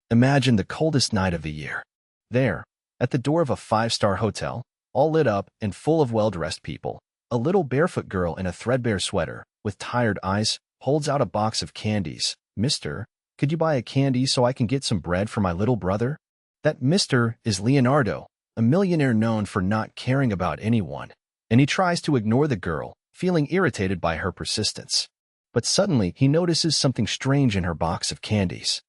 Imagine the coldest night of the year. There, at the door of a five-star hotel, all lit up and full of well-dressed people, a little barefoot girl in a threadbare sweater, with tired eyes, holds out a box of candies. "Mister, could you buy a candy so I can get some bread for my little brother?" That mister is Leonardo, a millionaire known for not caring about anyone, and he tries to ignore the girl, feeling irritated by her persistence. But suddenly he notices something strange in her box of candies.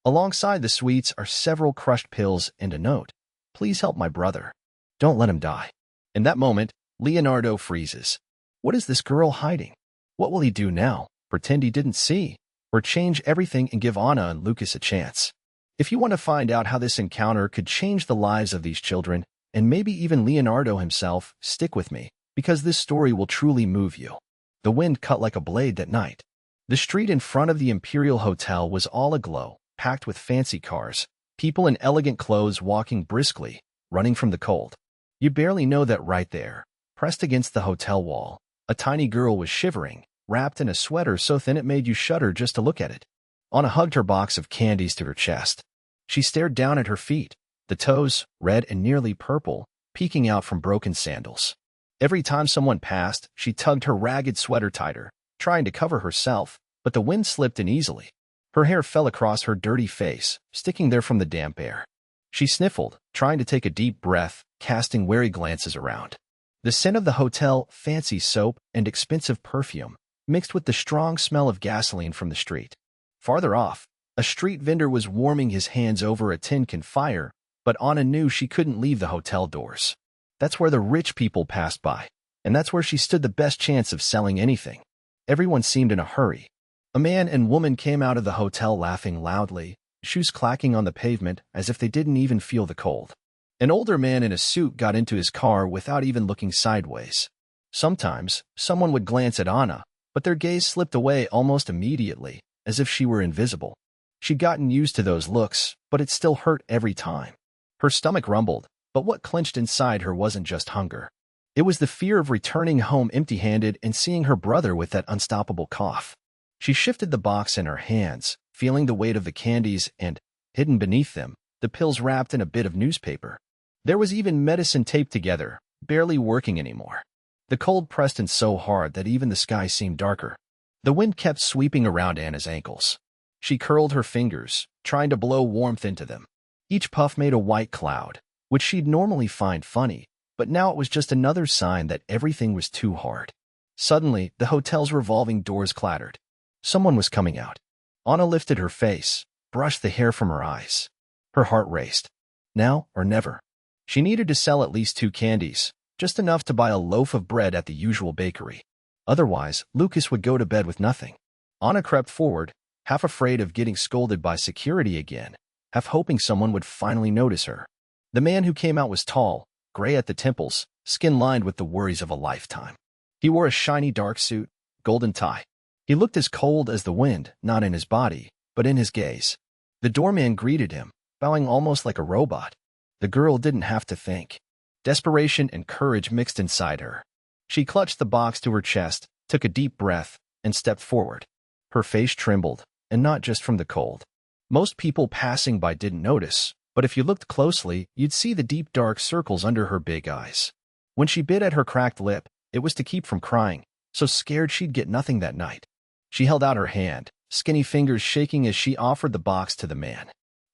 Alongside the sweets are several crushed pills and a note. "Please help my brother. Don't let him die." In that moment, Leonardo freezes. What is this girl hiding? What will he do now? Pretend he didn't see? Or change everything and give Anna and Lucas a chance? If you want to find out how this encounter could change the lives of these children, and maybe even Leonardo himself, stick with me, because this story will truly move you. The wind cut like a blade that night. The street in front of the Imperial Hotel was all aglow, packed with fancy cars, people in elegant clothes walking briskly, running from the cold. You barely know that right there, pressed against the hotel wall, a tiny girl was shivering, wrapped in a sweater so thin it made you shudder just to look at it. Anna hugged her box of candies to her chest. She stared down at her feet, the toes, red and nearly purple, peeking out from broken sandals. Every time someone passed, she tugged her ragged sweater tighter, trying to cover herself, but the wind slipped in easily. Her hair fell across her dirty face, sticking there from the damp air. She sniffled, trying to take a deep breath, casting wary glances around. The scent of the hotel, fancy soap, and expensive perfume, mixed with the strong smell of gasoline from the street. Farther off, a street vendor was warming his hands over a tin can fire, but Anna knew she couldn't leave the hotel doors. That's where the rich people passed by, and that's where she stood the best chance of selling anything. Everyone seemed in a hurry. A man and woman came out of the hotel laughing loudly, shoes clacking on the pavement as if they didn't even feel the cold. An older man in a suit got into his car without even looking sideways. Sometimes, someone would glance at Anna, but their gaze slipped away almost immediately, as if she were invisible. She'd gotten used to those looks, but it still hurt every time. Her stomach rumbled, but what clenched inside her wasn't just hunger. It was the fear of returning home empty-handed and seeing her brother with that unstoppable cough. She shifted the box in her hands, feeling the weight of the candies and, hidden beneath them, the pills wrapped in a bit of newspaper. There was even medicine taped together, barely working anymore. The cold pressed in so hard that even the sky seemed darker. The wind kept sweeping around Anna's ankles. She curled her fingers, trying to blow warmth into them. Each puff made a white cloud, which she'd normally find funny, but now it was just another sign that everything was too hard. Suddenly, the hotel's revolving doors clattered. Someone was coming out. Anna lifted her face, brushed the hair from her eyes. Her heart raced. Now or never. She needed to sell at least 2 candies, just enough to buy a loaf of bread at the usual bakery. Otherwise, Lucas would go to bed with nothing. Anna crept forward, half afraid of getting scolded by security again, half hoping someone would finally notice her. The man who came out was tall, gray at the temples, skin lined with the worries of a lifetime. He wore a shiny dark suit, golden tie. He looked as cold as the wind, not in his body, but in his gaze. The doorman greeted him, bowing almost like a robot. The girl didn't have to think. Desperation and courage mixed inside her. She clutched the box to her chest, took a deep breath, and stepped forward. Her face trembled, and not just from the cold. Most people passing by didn't notice, but if you looked closely, you'd see the deep dark circles under her big eyes. When she bit at her cracked lip, it was to keep from crying, so scared she'd get nothing that night. She held out her hand, skinny fingers shaking as she offered the box to the man.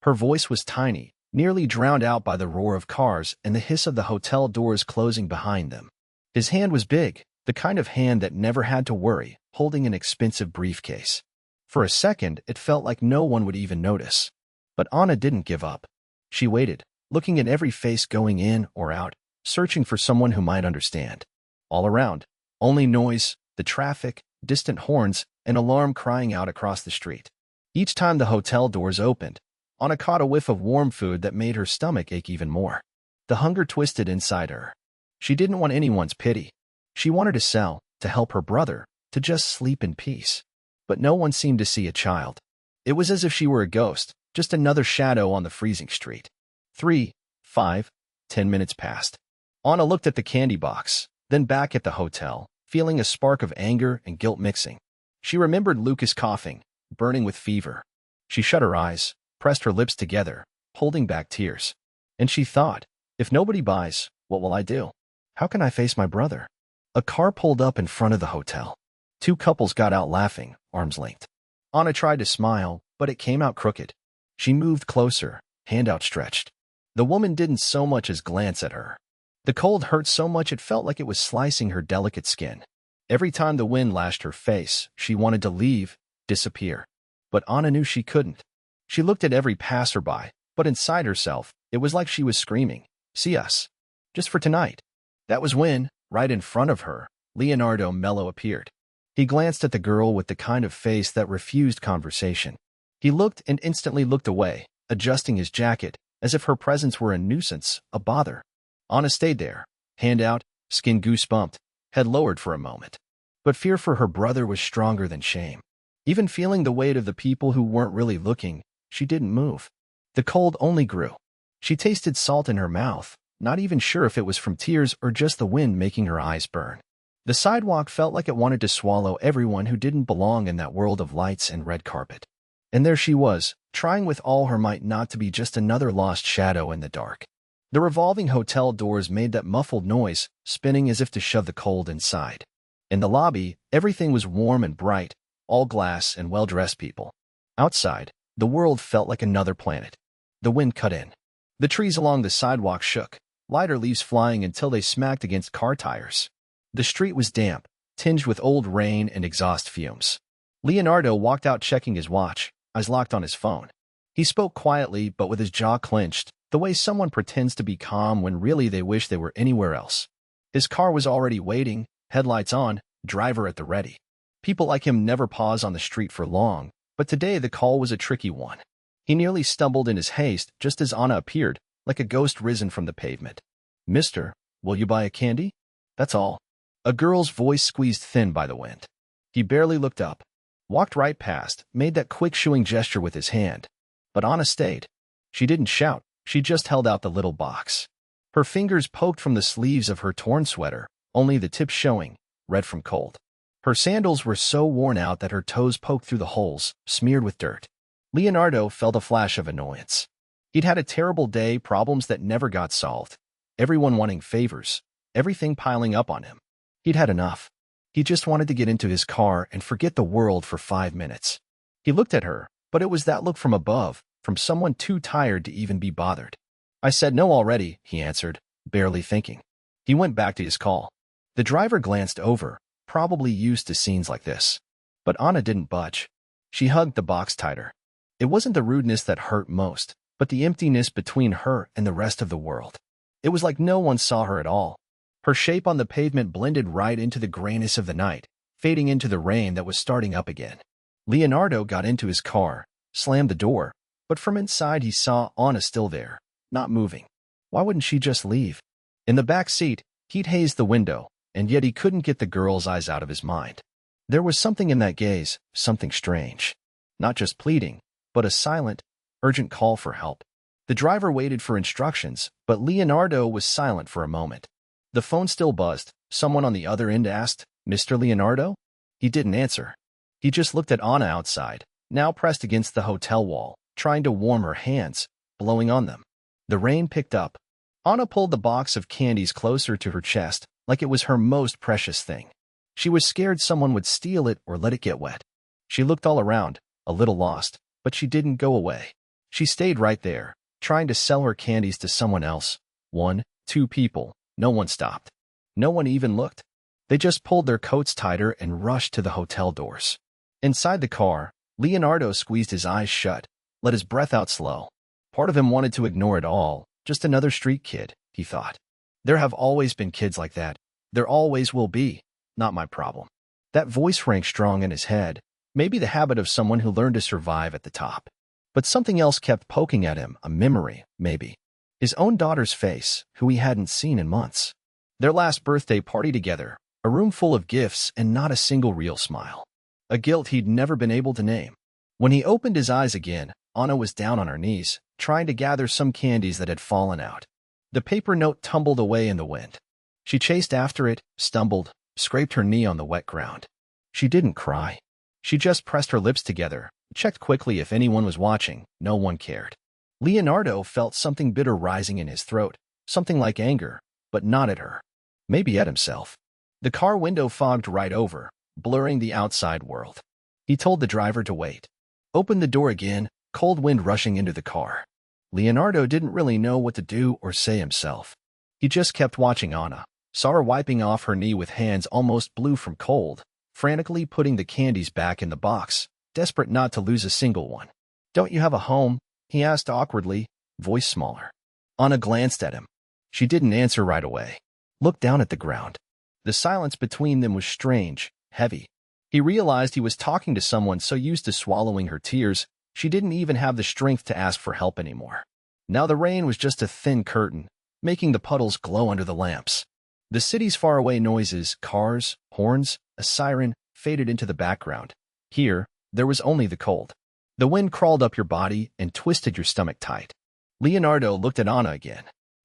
Her voice was tiny, nearly drowned out by the roar of cars and the hiss of the hotel doors closing behind them. His hand was big, the kind of hand that never had to worry, holding an expensive briefcase. For a second, it felt like no one would even notice. But Anna didn't give up. She waited, looking at every face going in or out, searching for someone who might understand. All around, only noise, the traffic, distant horns, and alarm crying out across the street. Each time the hotel doors opened, Anna caught a whiff of warm food that made her stomach ache even more. The hunger twisted inside her. She didn't want anyone's pity. She wanted to sell, to help her brother, to just sleep in peace. But no one seemed to see a child. It was as if she were a ghost, just another shadow on the freezing street. 3, 5, 10 minutes passed. Anna looked at the candy box, then back at the hotel, feeling a spark of anger and guilt mixing. She remembered Lucas coughing, burning with fever. She shut her eyes, pressed her lips together, holding back tears. And she thought, if nobody buys, what will I do? How can I face my brother? A car pulled up in front of the hotel. Two couples got out laughing, arms linked. Anna tried to smile, but it came out crooked. She moved closer, hand outstretched. The woman didn't so much as glance at her. The cold hurt so much it felt like it was slicing her delicate skin. Every time the wind lashed her face, she wanted to leave, disappear. But Anna knew she couldn't. She looked at every passerby, but inside herself, it was like she was screaming, "See us. Just for tonight." That was when, right in front of her, Leonardo Mello appeared. He glanced at the girl with the kind of face that refused conversation. He looked and instantly looked away, adjusting his jacket, as if her presence were a nuisance, a bother. Anna stayed there, hand out, skin goosebumped, head lowered for a moment. But fear for her brother was stronger than shame. Even feeling the weight of the people who weren't really looking, she didn't move. The cold only grew. She tasted salt in her mouth, not even sure if it was from tears or just the wind making her eyes burn. The sidewalk felt like it wanted to swallow everyone who didn't belong in that world of lights and red carpet. And there she was, trying with all her might not to be just another lost shadow in the dark. The revolving hotel doors made that muffled noise, spinning as if to shove the cold inside. In the lobby, everything was warm and bright, all glass and well-dressed people. Outside, the world felt like another planet. The wind cut in. The trees along the sidewalk shook, lighter leaves flying until they smacked against car tires. The street was damp, tinged with old rain and exhaust fumes. Leonardo walked out checking his watch, eyes locked on his phone. He spoke quietly but with his jaw clenched, the way someone pretends to be calm when really they wish they were anywhere else. His car was already waiting, headlights on, driver at the ready. People like him never pause on the street for long, but today the call was a tricky one. He nearly stumbled in his haste just as Anna appeared, like a ghost risen from the pavement. "Mister, will you buy a candy?" "That's all." A girl's voice squeezed thin by the wind. He barely looked up, walked right past, made that quick shooing gesture with his hand. But Anna stayed. She didn't shout, she just held out the little box. Her fingers poked from the sleeves of her torn sweater, only the tip showing, red from cold. Her sandals were so worn out that her toes poked through the holes, smeared with dirt. Leonardo felt a flash of annoyance. He'd had a terrible day, problems that never got solved. Everyone wanting favors, everything piling up on him. He'd had enough. He just wanted to get into his car and forget the world for 5 minutes. He looked at her, but it was that look from above, from someone too tired to even be bothered. "I said no already," he answered, barely thinking. He went back to his call. The driver glanced over, probably used to scenes like this. But Anna didn't budge. She hugged the box tighter. It wasn't the rudeness that hurt most, but the emptiness between her and the rest of the world. It was like no one saw her at all. Her shape on the pavement blended right into the grayness of the night, fading into the rain that was starting up again. Leonardo got into his car, slammed the door, but from inside he saw Anna still there, not moving. Why wouldn't she just leave? In the back seat, he'd hazed the window, and yet he couldn't get the girl's eyes out of his mind. There was something in that gaze, something strange. Not just pleading, but a silent, urgent call for help. The driver waited for instructions, but Leonardo was silent for a moment. The phone still buzzed. Someone on the other end asked, "Mr. Leonardo?" He didn't answer. He just looked at Anna outside, now pressed against the hotel wall, trying to warm her hands, blowing on them. The rain picked up. Anna pulled the box of candies closer to her chest, like it was her most precious thing. She was scared someone would steal it or let it get wet. She looked all around, a little lost, but she didn't go away. She stayed right there, trying to sell her candies to someone else. 1, 2 people. No one stopped. No one even looked. They just pulled their coats tighter and rushed to the hotel doors. Inside the car, Leonardo squeezed his eyes shut, let his breath out slow. Part of him wanted to ignore it all. Just another street kid, he thought. There have always been kids like that. There always will be. Not my problem. That voice rang strong in his head, maybe the habit of someone who learned to survive at the top. But something else kept poking at him, a memory, maybe. His own daughter's face, who he hadn't seen in months. Their last birthday party together, a room full of gifts and not a single real smile. A guilt he'd never been able to name. When he opened his eyes again, Anna was down on her knees, trying to gather some candies that had fallen out. The paper note tumbled away in the wind. She chased after it, stumbled, scraped her knee on the wet ground. She didn't cry. She just pressed her lips together, checked quickly if anyone was watching. No one cared. Leonardo felt something bitter rising in his throat, something like anger, but not at her. Maybe at himself. The car window fogged right over, blurring the outside world. He told the driver to wait. Opened the door again, cold wind rushing into the car. Leonardo didn't really know what to do or say himself. He just kept watching Anna, saw her wiping off her knee with hands almost blue from cold, frantically putting the candies back in the box, desperate not to lose a single one. "Don't you have a home?" he asked awkwardly, voice smaller. Anna glanced at him. She didn't answer right away. Looked down at the ground. The silence between them was strange, heavy. He realized he was talking to someone so used to swallowing her tears, she didn't even have the strength to ask for help anymore. Now the rain was just a thin curtain, making the puddles glow under the lamps. The city's faraway noises, cars, horns, a siren, faded into the background. Here, there was only the cold. The wind crawled up your body and twisted your stomach tight. Leonardo looked at Anna again.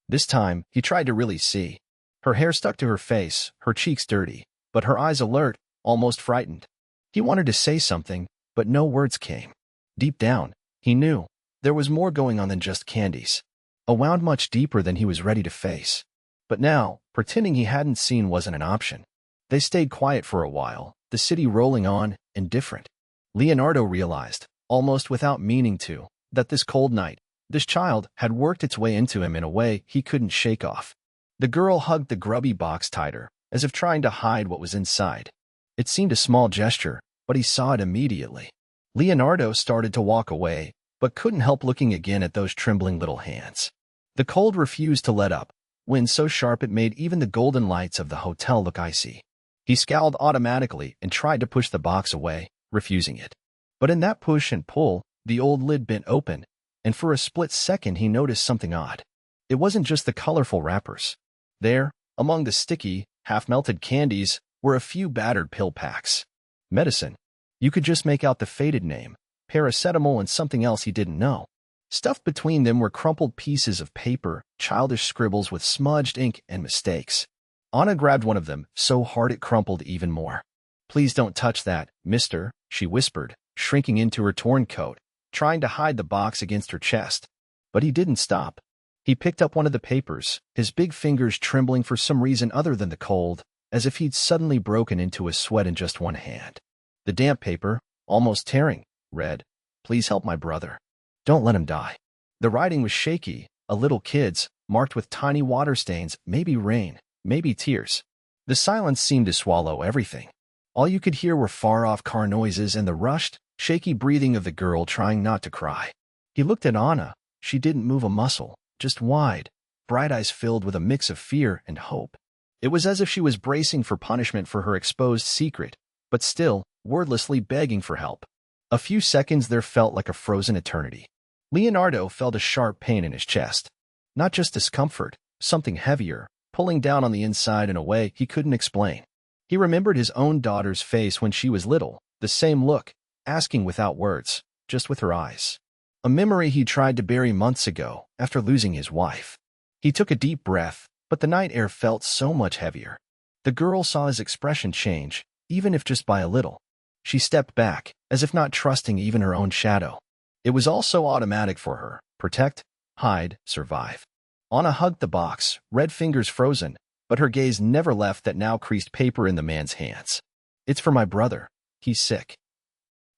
This time, he tried to really see. Her hair stuck to her face, her cheeks dirty, but her eyes alert, almost frightened. He wanted to say something, but no words came. Deep down, he knew there was more going on than just candies. A wound much deeper than he was ready to face. But now, pretending he hadn't seen wasn't an option. They stayed quiet for a while, the city rolling on, indifferent. Leonardo realized, almost without meaning to, that this cold night, this child, had worked its way into him in a way he couldn't shake off. The girl hugged the grubby box tighter, as if trying to hide what was inside. It seemed a small gesture, but he saw it immediately. Leonardo started to walk away, but couldn't help looking again at those trembling little hands. The cold refused to let up, wind so sharp it made even the golden lights of the hotel look icy. He scowled automatically and tried to push the box away, refusing it. But in that push and pull, the old lid bent open, and for a split second he noticed something odd. It wasn't just the colorful wrappers. There, among the sticky, half-melted candies, were a few battered pill packs. Medicine. You could just make out the faded name, paracetamol and something else he didn't know. Stuffed between them were crumpled pieces of paper, childish scribbles with smudged ink and mistakes. Anna grabbed one of them, so hard it crumpled even more. "Please don't touch that, mister," she whispered, shrinking into her torn coat, trying to hide the box against her chest. But he didn't stop. He picked up one of the papers, his big fingers trembling for some reason other than the cold, as if he'd suddenly broken into a sweat in just one hand. The damp paper, almost tearing, read, "Please help my brother. Don't let him die." The writing was shaky, a little kid's, marked with tiny water stains, maybe rain, maybe tears. The silence seemed to swallow everything. All you could hear were far-off car noises and the rushed, shaky breathing of the girl trying not to cry. He looked at Anna. She didn't move a muscle, just wide, bright eyes filled with a mix of fear and hope. It was as if she was bracing for punishment for her exposed secret, but still, wordlessly begging for help. A few seconds there felt like a frozen eternity. Leonardo felt a sharp pain in his chest. Not just discomfort, something heavier, pulling down on the inside in a way he couldn't explain. He remembered his own daughter's face when she was little, the same look, asking without words, just with her eyes. A memory he tried to bury months ago, after losing his wife. He took a deep breath, but the night air felt so much heavier. The girl saw his expression change, even if just by a little. She stepped back, as if not trusting even her own shadow. It was all so automatic for her. Protect, hide, survive. Anna hugged the box, red fingers frozen, but her gaze never left that now creased paper in the man's hands. "It's for my brother. He's sick.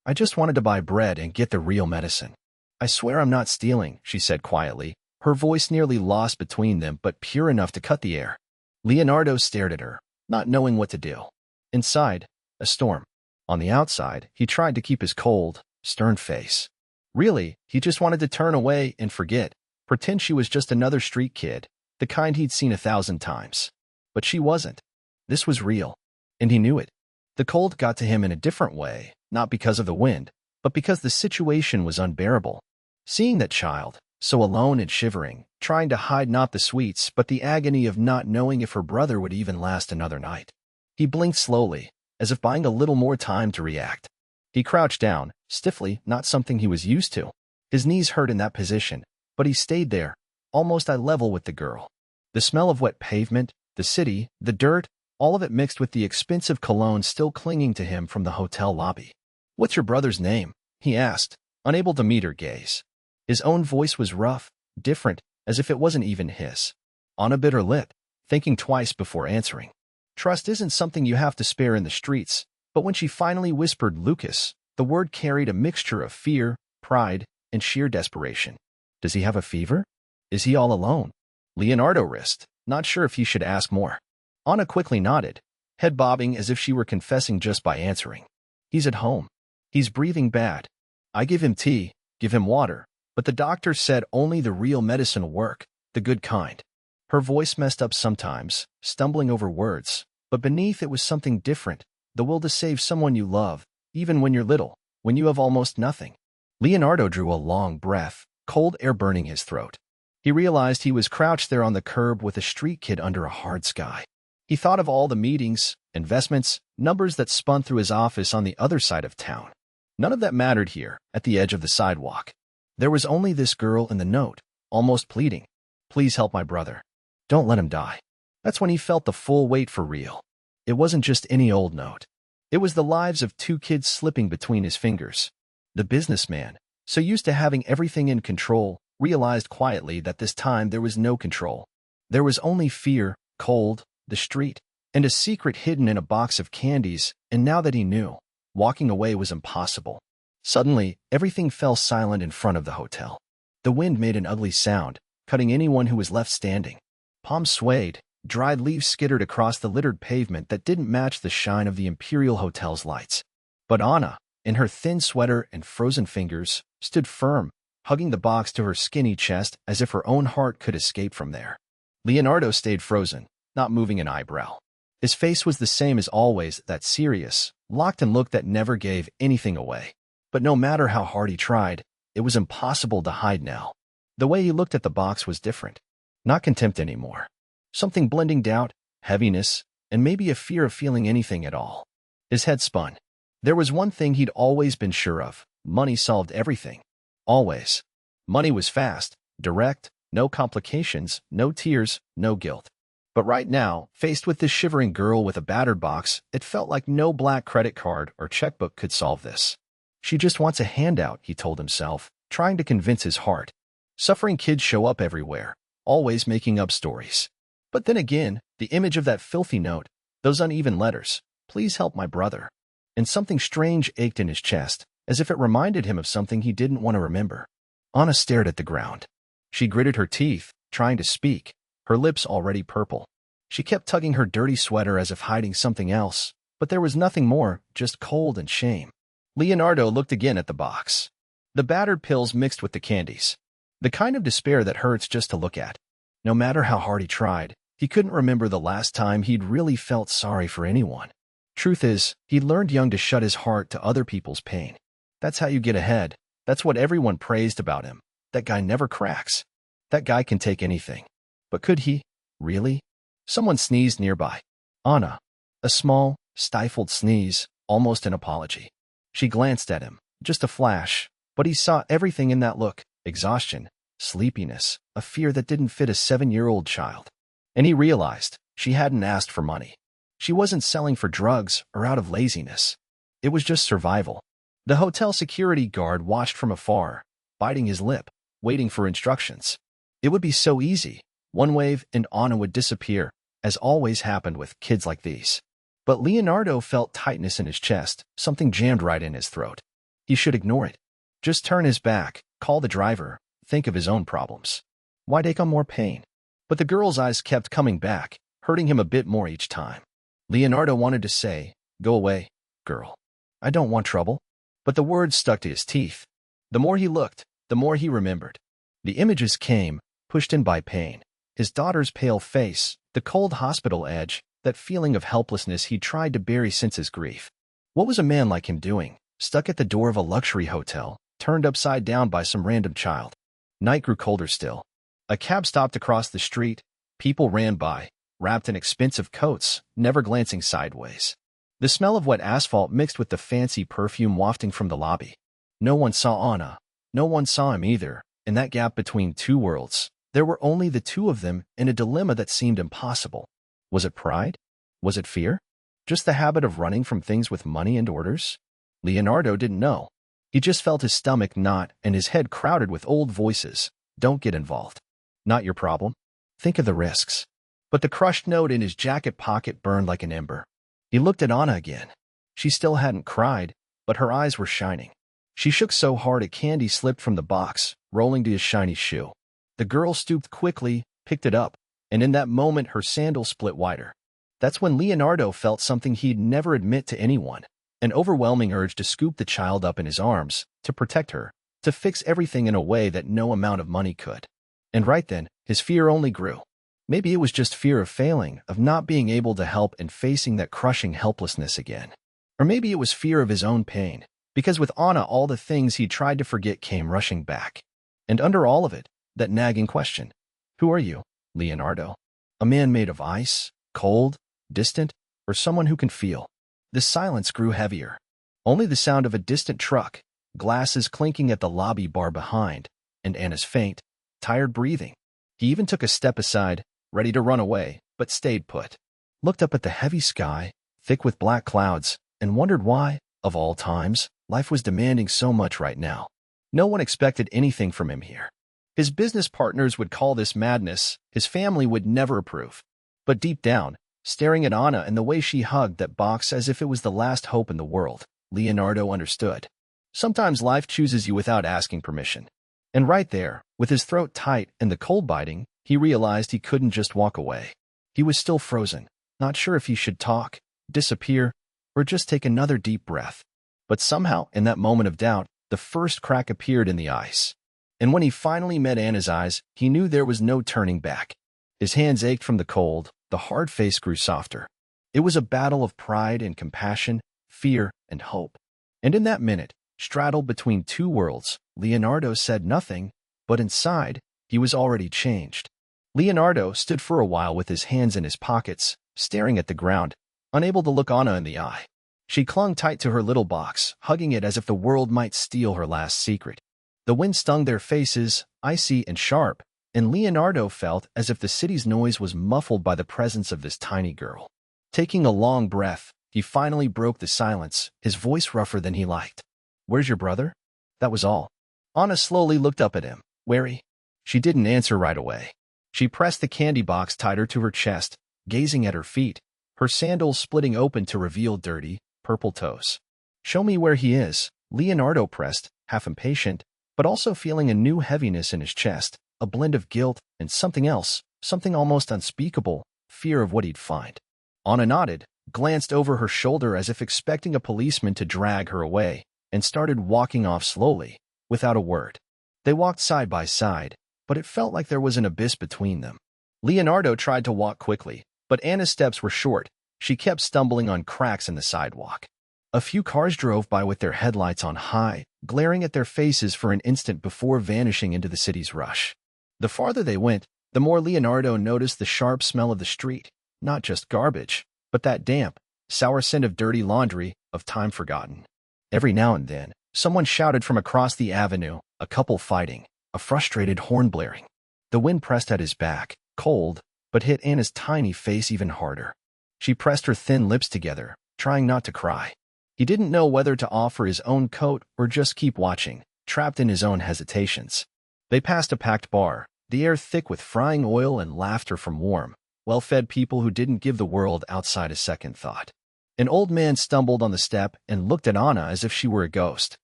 I just wanted to buy bread and get the real medicine. I swear I'm not stealing," she said quietly, her voice nearly lost between them but pure enough to cut the air. Leonardo stared at her, not knowing what to do. Inside, a storm. On the outside, he tried to keep his cold, stern face. Really, he just wanted to turn away and forget, pretend she was just another street kid, the kind he'd seen 1,000 times. But she wasn't. This was real, and he knew it. The cold got to him in a different way, not because of the wind, but because the situation was unbearable. Seeing that child, so alone and shivering, trying to hide not the sweets but the agony of not knowing if her brother would even last another night. He blinked slowly, as if buying a little more time to react. He crouched down, stiffly, not something he was used to. His knees hurt in that position, but he stayed there, almost eye level with the girl. The smell of wet pavement, the city, the dirt, all of it mixed with the expensive cologne still clinging to him from the hotel lobby. "What's your brother's name?" he asked, unable to meet her gaze. His own voice was rough, different, as if it wasn't even his. Anna bit her lip, thinking twice before answering. Trust isn't something you have to spare in the streets, but when she finally whispered Lucas, the word carried a mixture of fear, pride, and sheer desperation. Does he have a fever? Is he all alone? Leonardo risked, not sure if he should ask more. Anna quickly nodded, head bobbing as if she were confessing just by answering. He's at home. He's breathing bad. I give him tea, give him water, but the doctor said only the real medicine will work, the good kind. Her voice messed up sometimes, stumbling over words, but beneath it was something different, the will to save someone you love, even when you're little, when you have almost nothing. Leonardo drew a long breath, cold air burning his throat. He realized he was crouched there on the curb with a street kid under a hard sky. He thought of all the meetings, investments, numbers that spun through his office on the other side of town. None of that mattered here, at the edge of the sidewalk. There was only this girl in the note, almost pleading. Please help my brother. Don't let him die. That's when he felt the full weight for real. It wasn't just any old note. It was the lives of two kids slipping between his fingers. The businessman, so used to having everything in control, realized quietly that this time there was no control. There was only fear, cold, the street, and a secret hidden in a box of candies, and now that he knew, walking away was impossible. Suddenly, everything fell silent in front of the hotel. The wind made an ugly sound, cutting anyone who was left standing. Palms swayed, dried leaves skittered across the littered pavement that didn't match the shine of the Imperial Hotel's lights. But Anna, in her thin sweater and frozen fingers, stood firm, hugging the box to her skinny chest as if her own heart could escape from there. Leonardo stayed frozen, not moving an eyebrow. His face was the same as always, that serious, locked-in look that never gave anything away. But no matter how hard he tried, it was impossible to hide now. The way he looked at the box was different. Not contempt anymore. Something blending doubt, heaviness, and maybe a fear of feeling anything at all. His head spun. There was one thing he'd always been sure of. Money solved everything. Always. Money was fast, direct, no complications, no tears, no guilt. But right now, faced with this shivering girl with a battered box, it felt like no black credit card or checkbook could solve this. She just wants a handout, he told himself, trying to convince his heart. Suffering kids show up everywhere, always making up stories. But then again, the image of that filthy note, those uneven letters, please help my brother. And something strange ached in his chest, as if it reminded him of something he didn't want to remember. Anna stared at the ground. She gritted her teeth, trying to speak, her lips already purple. She kept tugging her dirty sweater as if hiding something else, but there was nothing more, just cold and shame. Leonardo looked again at the box. The battered pills mixed with the candies. The kind of despair that hurts just to look at. No matter how hard he tried, he couldn't remember the last time he'd really felt sorry for anyone. Truth is, he'd learned young to shut his heart to other people's pain. That's how you get ahead. That's what everyone praised about him. That guy never cracks. That guy can take anything. But could he? Really? Someone sneezed nearby. Anna. A small, stifled sneeze, almost an apology. She glanced at him, just a flash, but he saw everything in that look. Exhaustion, sleepiness, a fear that didn't fit a 7-year-old child. And he realized she hadn't asked for money. She wasn't selling for drugs or out of laziness. It was just survival. The hotel security guard watched from afar, biting his lip, waiting for instructions. It would be so easy. One wave and Anna would disappear, as always happened with kids like these. But Leonardo felt tightness in his chest, something jammed right in his throat. He should ignore it. Just turn his back, call the driver, think of his own problems. Why take on more pain? But the girl's eyes kept coming back, hurting him a bit more each time. Leonardo wanted to say, "Go away, girl. I don't want trouble." But the words stuck to his teeth. The more he looked, the more he remembered. The images came, pushed in by pain. His daughter's pale face, the cold hospital edge, that feeling of helplessness he'd tried to bury since his grief. What was a man like him doing, stuck at the door of a luxury hotel, turned upside down by some random child? Night grew colder still. A cab stopped across the street. People ran by, wrapped in expensive coats, never glancing sideways. The smell of wet asphalt mixed with the fancy perfume wafting from the lobby. No one saw Anna. No one saw him either. In that gap between two worlds, there were only the two of them in a dilemma that seemed impossible. Was it pride? Was it fear? Just the habit of running from things with money and orders? Leonardo didn't know. He just felt his stomach knot and his head crowded with old voices. Don't get involved. Not your problem. Think of the risks. But the crushed note in his jacket pocket burned like an ember. He looked at Anna again. She still hadn't cried, but her eyes were shining. She shook so hard a candy slipped from the box, rolling to his shiny shoe. The girl stooped quickly, picked it up, and in that moment her sandal split wider. That's when Leonardo felt something he'd never admit to anyone, an overwhelming urge to scoop the child up in his arms, to protect her, to fix everything in a way that no amount of money could. And right then, his fear only grew. Maybe it was just fear of failing, of not being able to help and facing that crushing helplessness again. Or maybe it was fear of his own pain, because with Anna all the things he tried to forget came rushing back. And under all of it, that nagging question. Who are you, Leonardo? A man made of ice, cold, distant, or someone who can feel? The silence grew heavier. Only the sound of a distant truck, glasses clinking at the lobby bar behind, and Anna's faint, tired breathing. He even took a step aside, ready to run away, but stayed put. Looked up at the heavy sky, thick with black clouds, and wondered why, of all times, life was demanding so much right now. No one expected anything from him here. His business partners would call this madness, his family would never approve. But deep down, staring at Anna and the way she hugged that box as if it was the last hope in the world, Leonardo understood. Sometimes life chooses you without asking permission. And right there, with his throat tight and the cold biting, he realized he couldn't just walk away. He was still frozen, not sure if he should talk, disappear, or just take another deep breath. But somehow, in that moment of doubt, the first crack appeared in the ice. And when he finally met Anna's eyes, he knew there was no turning back. His hands ached from the cold, the hard face grew softer. It was a battle of pride and compassion, fear and hope. And in that minute, straddled between two worlds, Leonardo said nothing, but inside, he was already changed. Leonardo stood for a while with his hands in his pockets, staring at the ground, unable to look Anna in the eye. She clung tight to her little box, hugging it as if the world might steal her last secret. The wind stung their faces, icy and sharp, and Leonardo felt as if the city's noise was muffled by the presence of this tiny girl. Taking a long breath, he finally broke the silence, his voice rougher than he liked. "Where's your brother?" That was all. Anna slowly looked up at him, wary. She didn't answer right away. She pressed the candy box tighter to her chest, gazing at her feet, her sandals splitting open to reveal dirty, purple toes. "Show me where he is," Leonardo pressed, half impatient, but also feeling a new heaviness in his chest, a blend of guilt and something else, something almost unspeakable, fear of what he'd find. Anna nodded, glanced over her shoulder as if expecting a policeman to drag her away, and started walking off slowly, without a word. They walked side by side, but it felt like there was an abyss between them. Leonardo tried to walk quickly, but Anna's steps were short. She kept stumbling on cracks in the sidewalk. A few cars drove by with their headlights on high, glaring at their faces for an instant before vanishing into the city's rush. The farther they went, the more Leonardo noticed the sharp smell of the street, not just garbage, but that damp, sour scent of dirty laundry, of time forgotten. Every now and then, someone shouted from across the avenue, a couple fighting, a frustrated horn blaring. The wind pressed at his back, cold, but hit Anna's tiny face even harder. She pressed her thin lips together, trying not to cry. He didn't know whether to offer his own coat or just keep watching, trapped in his own hesitations. They passed a packed bar, the air thick with frying oil and laughter from warm, well-fed people who didn't give the world outside a second thought. An old man stumbled on the step and looked at Anna as if she were a ghost.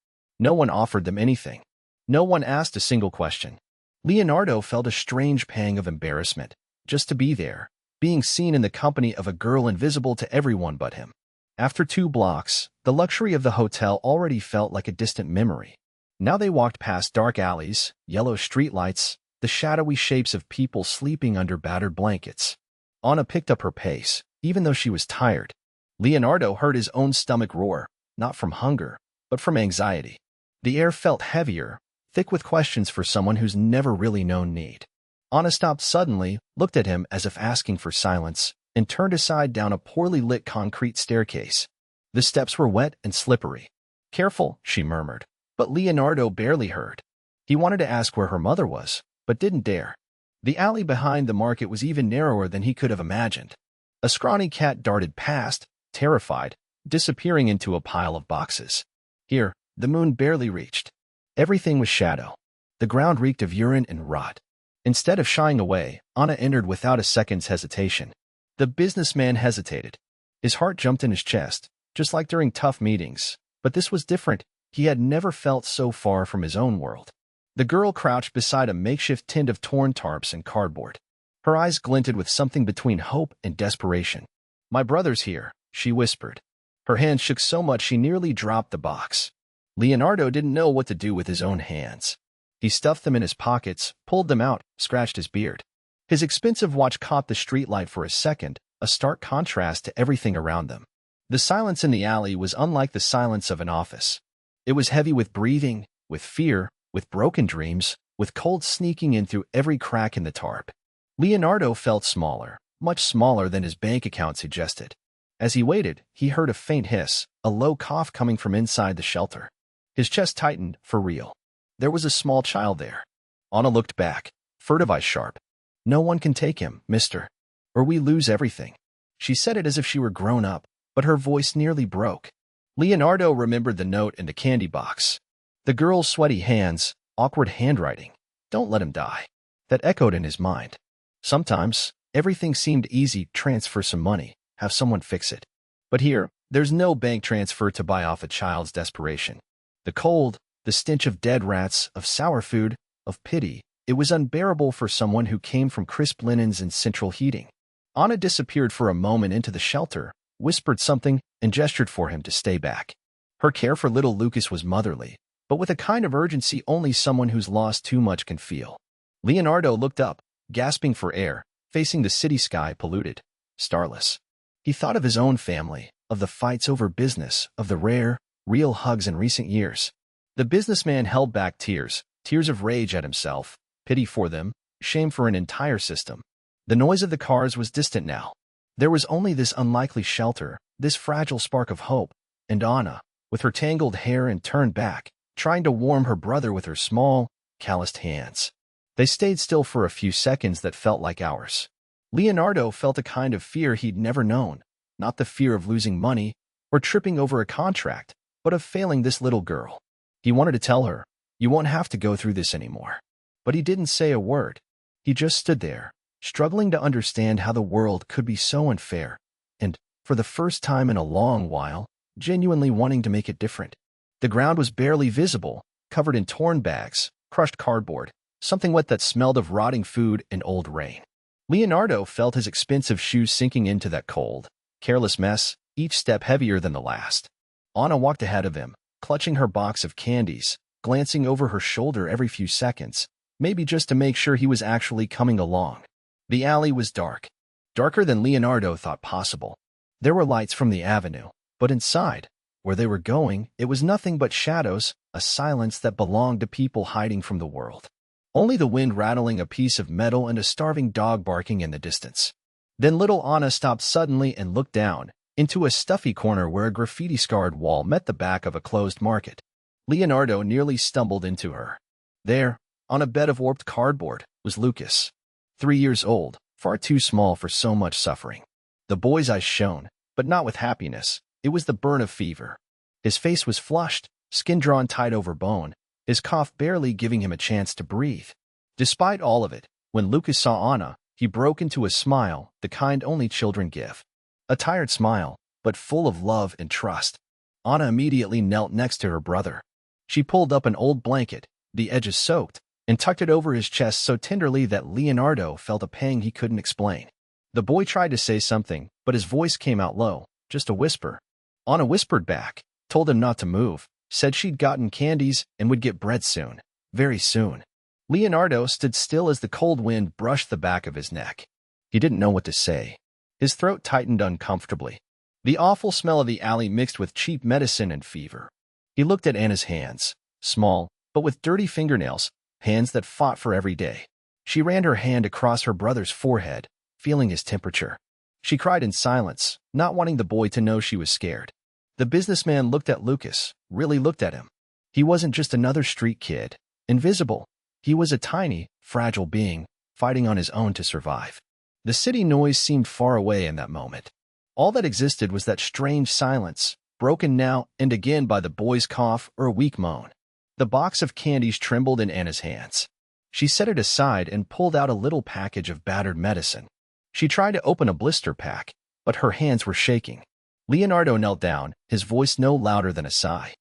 No one offered them anything. No one asked a single question. Leonardo felt a strange pang of embarrassment, just to be there, being seen in the company of a girl invisible to everyone but him. After 2 blocks, the luxury of the hotel already felt like a distant memory. Now they walked past dark alleys, yellow streetlights, the shadowy shapes of people sleeping under battered blankets. Anna picked up her pace, even though she was tired. Leonardo heard his own stomach roar, not from hunger, but from anxiety. The air felt heavier, thick with questions for someone who's never really known need. Anna stopped suddenly, looked at him as if asking for silence, and turned aside down a poorly lit concrete staircase. The steps were wet and slippery. "Careful," she murmured, but Leonardo barely heard. He wanted to ask where her mother was, but didn't dare. The alley behind the market was even narrower than he could have imagined. A scrawny cat darted past, terrified, disappearing into a pile of boxes. "Here, The moon barely reached. Everything was shadow. The ground reeked of urine and rot. Instead of shying away, Anna entered without a second's hesitation. The businessman hesitated. His heart jumped in his chest, just like during tough meetings. But this was different. He had never felt so far from his own world. The girl crouched beside a makeshift tent of torn tarps and cardboard. Her eyes glinted with something between hope and desperation. "My brother's here," she whispered. Her hand shook so much she nearly dropped the box. Leonardo didn't know what to do with his own hands. He stuffed them in his pockets, pulled them out, scratched his beard. His expensive watch caught the streetlight for a second, a stark contrast to everything around them. The silence in the alley was unlike the silence of an office. It was heavy with breathing, with fear, with broken dreams, with cold sneaking in through every crack in the tarp. Leonardo felt smaller, much smaller than his bank account suggested. As he waited, he heard a faint hiss, a low cough coming from inside the shelter. His chest tightened, for real. There was a small child there. Anna looked back, furtive eyes sharp. "No one can take him, mister. Or we lose everything." She said it as if she were grown up, but her voice nearly broke. Leonardo remembered the note in the candy box. The girl's sweaty hands, awkward handwriting. "Don't let him die." That echoed in his mind. Sometimes, everything seemed easy. Transfer some money, have someone fix it. But here, there's no bank transfer to buy off a child's desperation. The cold, the stench of dead rats, of sour food, of pity, it was unbearable for someone who came from crisp linens and central heating. Anna disappeared for a moment into the shelter, whispered something, and gestured for him to stay back. Her care for little Lucas was motherly, but with a kind of urgency only someone who's lost too much can feel. Leonardo looked up, gasping for air, facing the city sky polluted, starless. He thought of his own family, of the fights over business, of the rare, real hugs in recent years. The businessman held back tears, tears of rage at himself, pity for them, shame for an entire system. The noise of the cars was distant now. There was only this unlikely shelter, this fragile spark of hope, and Anna, with her tangled hair and turned back, trying to warm her brother with her small, calloused hands. They stayed still for a few seconds that felt like hours. Leonardo felt a kind of fear he'd never known, not the fear of losing money or tripping over a contract, but of failing this little girl. He wanted to tell her, "You won't have to go through this anymore." But he didn't say a word. He just stood there, struggling to understand how the world could be so unfair, and, for the first time in a long while, genuinely wanting to make it different. The ground was barely visible, covered in torn bags, crushed cardboard, something wet that smelled of rotting food and old rain. Leonardo felt his expensive shoes sinking into that cold, careless mess, each step heavier than the last. Anna walked ahead of him, clutching her box of candies, glancing over her shoulder every few seconds, maybe just to make sure he was actually coming along. The alley was dark, darker than Leonardo thought possible. There were lights from the avenue, but inside, where they were going, it was nothing but shadows, a silence that belonged to people hiding from the world. Only the wind rattling a piece of metal and a starving dog barking in the distance. Then little Anna stopped suddenly and looked down, into a stuffy corner where a graffiti-scarred wall met the back of a closed market. Leonardo nearly stumbled into her. There, on a bed of warped cardboard, was Lucas. 3 years old, far too small for so much suffering. The boy's eyes shone, but not with happiness. It was the burn of fever. His face was flushed, skin drawn tight over bone, his cough barely giving him a chance to breathe. Despite all of it, when Lucas saw Anna, he broke into a smile, the kind only children give. A tired smile, but full of love and trust. Anna immediately knelt next to her brother. She pulled up an old blanket, the edges soaked, and tucked it over his chest so tenderly that Leonardo felt a pang he couldn't explain. The boy tried to say something, but his voice came out low, just a whisper. Anna whispered back, told him not to move, said she'd gotten candies and would get bread soon, very soon. Leonardo stood still as the cold wind brushed the back of his neck. He didn't know what to say. His throat tightened uncomfortably. The awful smell of the alley mixed with cheap medicine and fever. He looked at Anna's hands, small, but with dirty fingernails, hands that fought for every day. She ran her hand across her brother's forehead, feeling his temperature. She cried in silence, not wanting the boy to know she was scared. The businessman looked at Lucas, really looked at him. He wasn't just another street kid, invisible. He was a tiny, fragile being, fighting on his own to survive. The city noise seemed far away in that moment. All that existed was that strange silence, broken now and again by the boy's cough or a weak moan. The box of candies trembled in Anna's hands. She set it aside and pulled out a little package of battered medicine. She tried to open a blister pack, but her hands were shaking. Leonardo knelt down, his voice no louder than a sigh.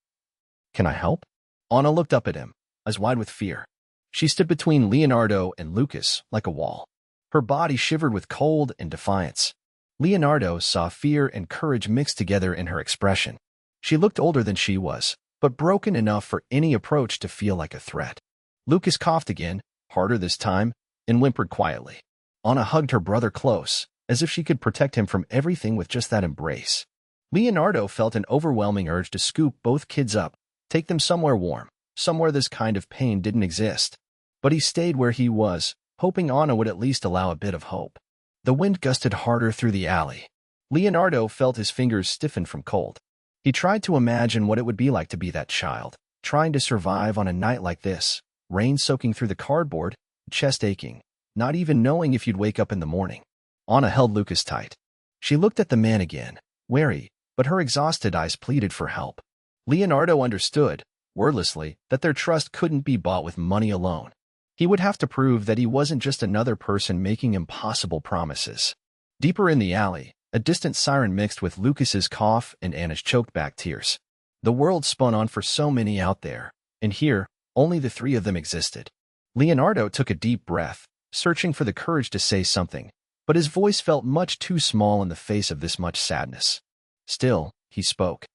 "Can I help?" Anna looked up at him, eyes wide with fear. She stood between Leonardo and Lucas like a wall. Her body shivered with cold and defiance. Leonardo saw fear and courage mixed together in her expression. She looked older than she was, but broken enough for any approach to feel like a threat. Lucas coughed again, harder this time, and whimpered quietly. Anna hugged her brother close, as if she could protect him from everything with just that embrace. Leonardo felt an overwhelming urge to scoop both kids up, take them somewhere warm, somewhere this kind of pain didn't exist. But he stayed where he was, hoping Anna would at least allow a bit of hope. The wind gusted harder through the alley. Leonardo felt his fingers stiffen from cold. He tried to imagine what it would be like to be that child, trying to survive on a night like this, rain soaking through the cardboard, chest aching, not even knowing if you'd wake up in the morning. Anna held Lucas tight. She looked at the man again, wary, but her exhausted eyes pleaded for help. Leonardo understood, wordlessly, that their trust couldn't be bought with money alone. He would have to prove that he wasn't just another person making impossible promises. Deeper in the alley, a distant siren mixed with Lucas's cough and Anna's choked-back tears. The world spun on for so many out there, and here, only the three of them existed. Leonardo took a deep breath, searching for the courage to say something, but his voice felt much too small in the face of this much sadness. Still, he spoke.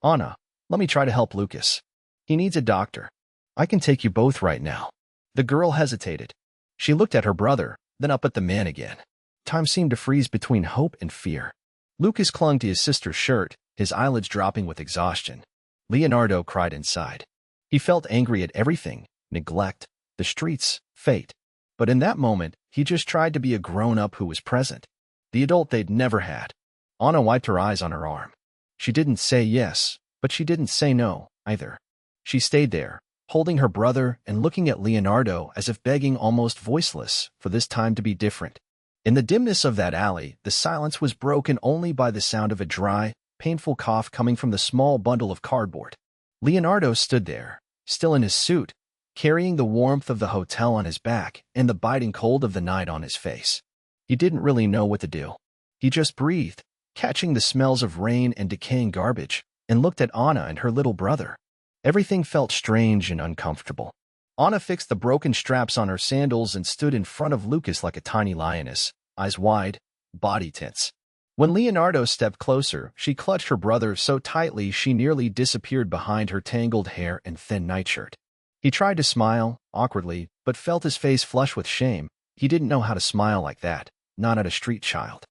"Anna, let me try to help Lucas. He needs a doctor. I can take you both right now." The girl hesitated. She looked at her brother, then up at the man again. Time seemed to freeze between hope and fear. Lucas clung to his sister's shirt, his eyelids dropping with exhaustion. Leonardo cried inside. He felt angry at everything, neglect, the streets, fate. But in that moment, he just tried to be a grown-up who was present, the adult they'd never had. Anna wiped her eyes on her arm. She didn't say yes, but she didn't say no, either. She stayed there, holding her brother and looking at Leonardo as if begging almost voiceless for this time to be different. In the dimness of that alley, the silence was broken only by the sound of a dry, painful cough coming from the small bundle of cardboard. Leonardo stood there, still in his suit, carrying the warmth of the hotel on his back and the biting cold of the night on his face. He didn't really know what to do. He just breathed, catching the smells of rain and decaying garbage, and looked at Anna and her little brother. Everything felt strange and uncomfortable. Anna fixed the broken straps on her sandals and stood in front of Lucas like a tiny lioness, eyes wide, body tense. When Leonardo stepped closer, she clutched her brother so tightly she nearly disappeared behind her tangled hair and thin nightshirt. He tried to smile, awkwardly, but felt his face flush with shame. He didn't know how to smile like that, not at a street child.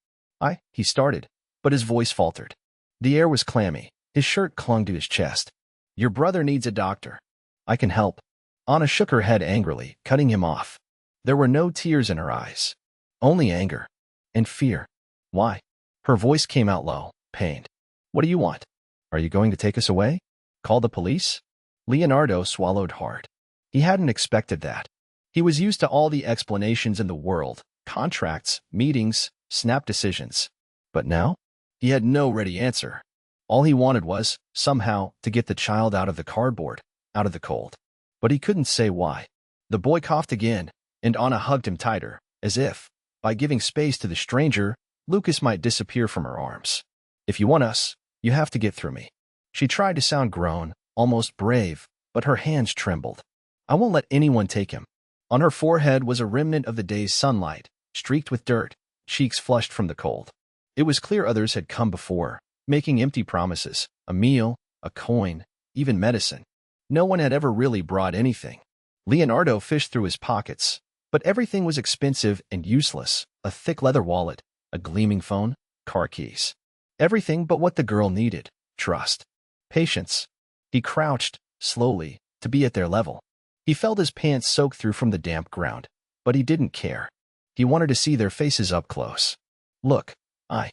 He started, but his voice faltered. The air was clammy. His shirt clung to his chest. "Your brother needs a doctor. I can help." Anna shook her head angrily, cutting him off. There were no tears in her eyes, only anger and fear. "Why?" Her voice came out low, pained. "What do you want? Are you going to take us away? Call the police?" Leonardo swallowed hard. He hadn't expected that. He was used to all the explanations in the world, contracts, meetings, snap decisions. But now, he had no ready answer. All he wanted was, somehow, to get the child out of the cardboard, out of the cold. But he couldn't say why. The boy coughed again, and Anna hugged him tighter, as if, by giving space to the stranger, Lucas might disappear from her arms. "If you want us, you have to get through me." She tried to sound grown, almost brave, but her hands trembled. "I won't let anyone take him." On her forehead was a remnant of the day's sunlight, streaked with dirt, cheeks flushed from the cold. It was clear others had come before, making empty promises, a meal, a coin, even medicine. No one had ever really brought anything. Leonardo fished through his pockets, but everything was expensive and useless, a thick leather wallet, a gleaming phone, car keys. Everything but what the girl needed, trust, patience. He crouched, slowly, to be at their level. He felt his pants soak through from the damp ground, but he didn't care. He wanted to see their faces up close. "Look, I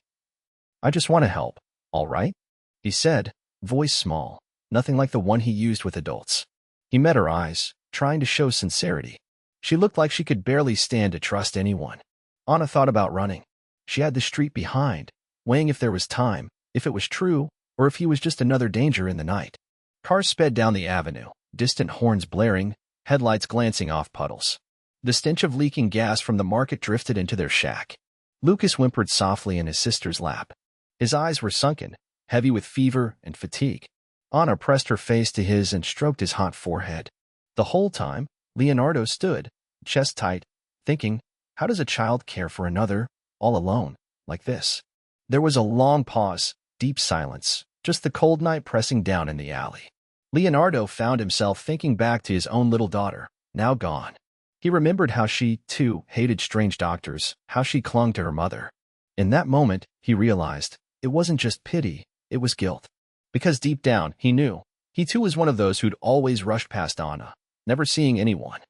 just want to help. All right?" he said, voice small, nothing like the one he used with adults. He met her eyes, trying to show sincerity. She looked like she could barely stand to trust anyone. Anna thought about running. She had the street behind, weighing if there was time, if it was true, or if he was just another danger in the night. Cars sped down the avenue, distant horns blaring, headlights glancing off puddles. The stench of leaking gas from the market drifted into their shack. Lucas whimpered softly in his sister's lap. His eyes were sunken, heavy with fever and fatigue. Anna pressed her face to his and stroked his hot forehead. The whole time, Leonardo stood, chest tight, thinking, how does a child care for another, all alone, like this? There was a long pause, deep silence, just the cold night pressing down in the alley. Leonardo found himself thinking back to his own little daughter, now gone. He remembered how she, too, hated strange doctors, how she clung to her mother. In that moment, he realized, it wasn't just pity, it was guilt. Because deep down, he knew, he too was one of those who'd always rushed past Anna, never seeing anyone.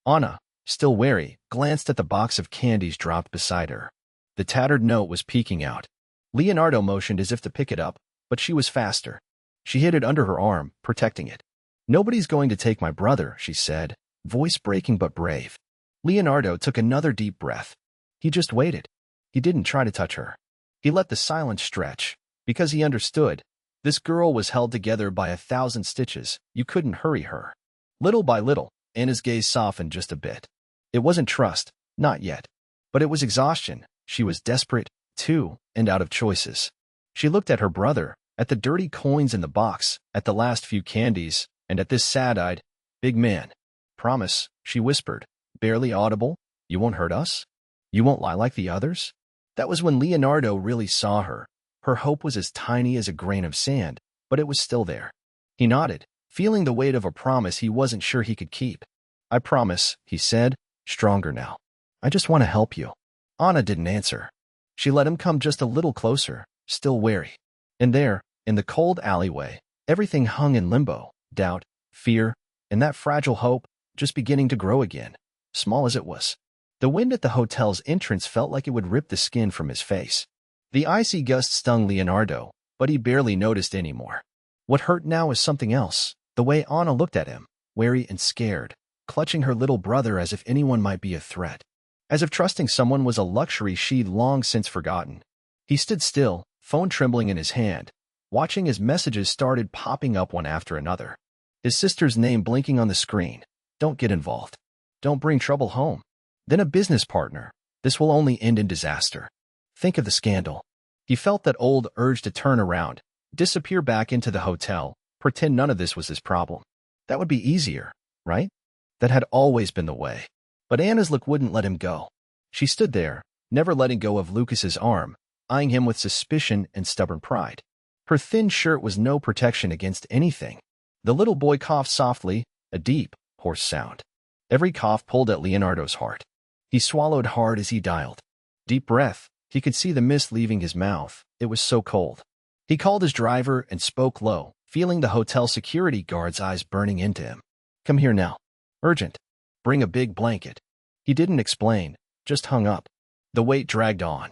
Anna, still wary, glanced at the box of candies dropped beside her. The tattered note was peeking out. Leonardo motioned as if to pick it up, but she was faster. She hid it under her arm, protecting it. Nobody's going to take my brother, she said, voice breaking but brave. Leonardo took another deep breath. He just waited. He didn't try to touch her. He let the silence stretch, because he understood. This girl was held together by 1,000 stitches. You couldn't hurry her. Little by little, Anna's gaze softened just a bit. It wasn't trust, not yet. But it was exhaustion. She was desperate, too, and out of choices. She looked at her brother, at the dirty coins in the box, at the last few candies, and at this sad-eyed, big man. Promise, she whispered, barely audible, you won't hurt us? You won't lie like the others? That was when Leonardo really saw her. Her hope was as tiny as a grain of sand, but it was still there. He nodded, feeling the weight of a promise he wasn't sure he could keep. I promise, he said, stronger now. I just want to help you. Anna didn't answer. She let him come just a little closer, still wary. And there, in the cold alleyway, everything hung in limbo, doubt, fear, and that fragile hope, just beginning to grow again, small as it was. The wind at the hotel's entrance felt like it would rip the skin from his face. The icy gust stung Leonardo, but he barely noticed anymore. What hurt now was something else, the way Anna looked at him, wary and scared, clutching her little brother as if anyone might be a threat. As if trusting someone was a luxury she'd long since forgotten. He stood still, phone trembling in his hand, watching as messages started popping up one after another. His sister's name blinking on the screen. Don't get involved. Don't bring trouble home. Then a business partner. This will only end in disaster. Think of the scandal. He felt that old urge to turn around, disappear back into the hotel, pretend none of this was his problem. That would be easier, right? That had always been the way. But Anna's look wouldn't let him go. She stood there, never letting go of Lucas's arm, eyeing him with suspicion and stubborn pride. Her thin shirt was no protection against anything. The little boy coughed softly, a deep, hoarse sound. Every cough pulled at Leonardo's heart. He swallowed hard as he dialed. Deep breath. He could see the mist leaving his mouth. It was so cold. He called his driver and spoke low, feeling the hotel security guard's eyes burning into him. Come here now. Urgent. Bring a big blanket. He didn't explain, just hung up. The wait dragged on.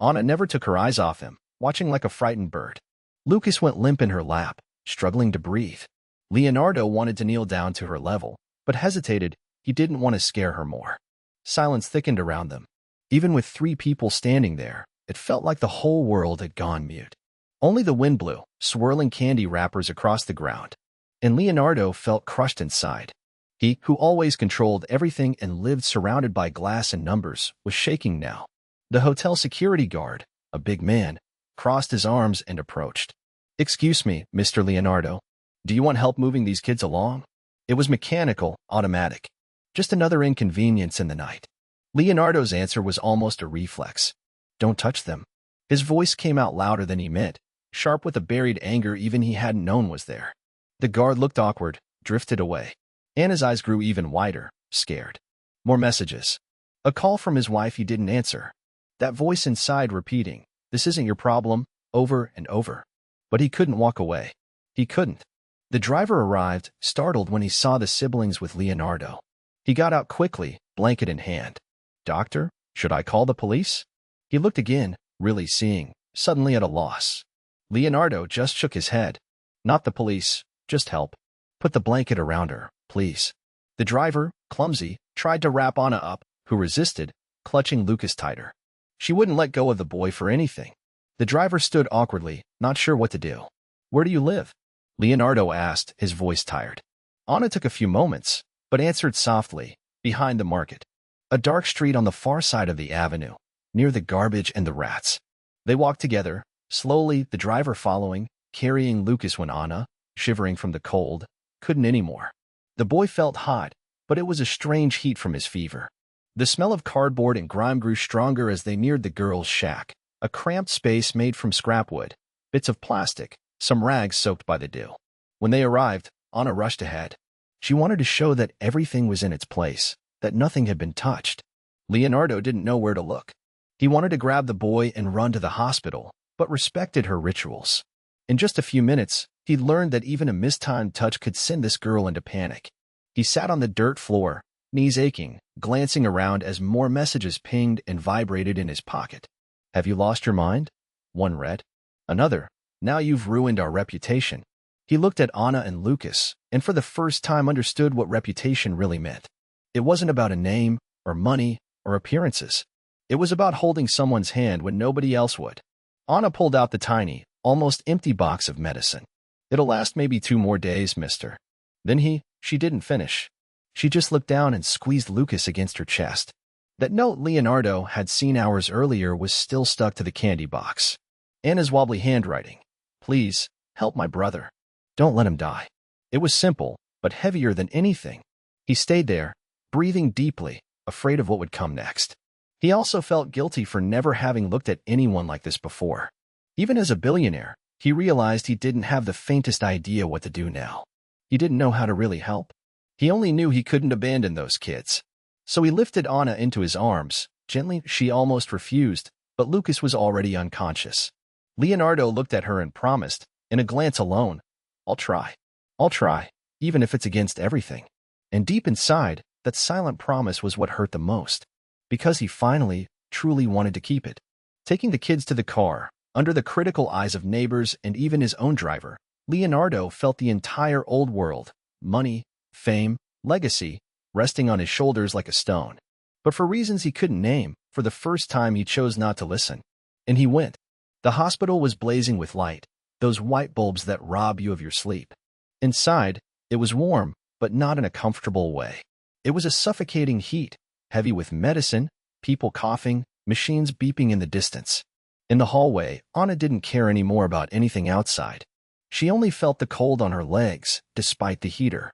Anna never took her eyes off him, watching like a frightened bird. Lucas went limp in her lap, struggling to breathe. Leonardo wanted to kneel down to her level, but hesitated. He didn't want to scare her more. Silence thickened around them. Even with 3 people standing there, it felt like the whole world had gone mute. Only the wind blew, swirling candy wrappers across the ground. And Leonardo felt crushed inside. He, who always controlled everything and lived surrounded by glass and numbers, was shaking now. The hotel security guard, a big man, crossed his arms and approached. Excuse me, Mr. Leonardo. Do you want help moving these kids along? It was mechanical, automatic. Just another inconvenience in the night. Leonardo's answer was almost a reflex. Don't touch them. His voice came out louder than he meant, sharp with a buried anger even he hadn't known was there. The guard looked awkward, drifted away. Anna's eyes grew even wider, scared. More messages. A call from his wife he didn't answer. That voice inside repeating, this isn't your problem, over and over. But he couldn't walk away. He couldn't. The driver arrived, startled when he saw the siblings with Leonardo. He got out quickly, blanket in hand. Doctor, should I call the police? He looked again, really seeing, suddenly at a loss. Leonardo just shook his head. Not the police, just help. Put the blanket around her, please. The driver, clumsy, tried to wrap Anna up, who resisted, clutching Lucas tighter. She wouldn't let go of the boy for anything. The driver stood awkwardly, not sure what to do. Where do you live? Leonardo asked, his voice tired. Anna took a few moments, but answered softly, behind the market. A dark street on the far side of the avenue, near the garbage and the rats. They walked together, slowly, the driver following, carrying Lucas when Anna, shivering from the cold, couldn't anymore. The boy felt hot, but it was a strange heat from his fever. The smell of cardboard and grime grew stronger as they neared the girl's shack, a cramped space made from scrap wood, bits of plastic, some rags soaked by the dew. When they arrived, Anna rushed ahead. She wanted to show that everything was in its place, that nothing had been touched. Leonardo didn't know where to look. He wanted to grab the boy and run to the hospital, but respected her rituals. In just a few minutes, he learned that even a mistimed touch could send this girl into panic. He sat on the dirt floor, knees aching, glancing around as more messages pinged and vibrated in his pocket. Have you lost your mind? One read. Another. Now you've ruined our reputation. He looked at Anna and Lucas, and for the first time understood what reputation really meant. It wasn't about a name, or money, or appearances. It was about holding someone's hand when nobody else would. Anna pulled out the tiny, almost empty box of medicine. It'll last maybe 2 more days, mister. Then she didn't finish. She just looked down and squeezed Lucas against her chest. That note Leonardo had seen hours earlier was still stuck to the candy box. Anna's wobbly handwriting. Please, help my brother. Don't let him die. It was simple, but heavier than anything. He stayed there, breathing deeply, afraid of what would come next. He also felt guilty for never having looked at anyone like this before. Even as a billionaire, he realized he didn't have the faintest idea what to do now. He didn't know how to really help. He only knew he couldn't abandon those kids. So he lifted Anna into his arms. Gently, she almost refused, but Lucas was already unconscious. Leonardo looked at her and promised, in a glance alone, I'll try, even if it's against everything. And deep inside, that silent promise was what hurt the most, because he finally, truly wanted to keep it. Taking the kids to the car, under the critical eyes of neighbors and even his own driver, Leonardo felt the entire old world, money, fame, legacy, resting on his shoulders like a stone. But for reasons he couldn't name, for the first time he chose not to listen. And he went. The hospital was blazing with light, those white bulbs that rob you of your sleep. Inside, it was warm, but not in a comfortable way. It was a suffocating heat, heavy with medicine, people coughing, machines beeping in the distance. In the hallway, Anna didn't care anymore about anything outside. She only felt the cold on her legs, despite the heater.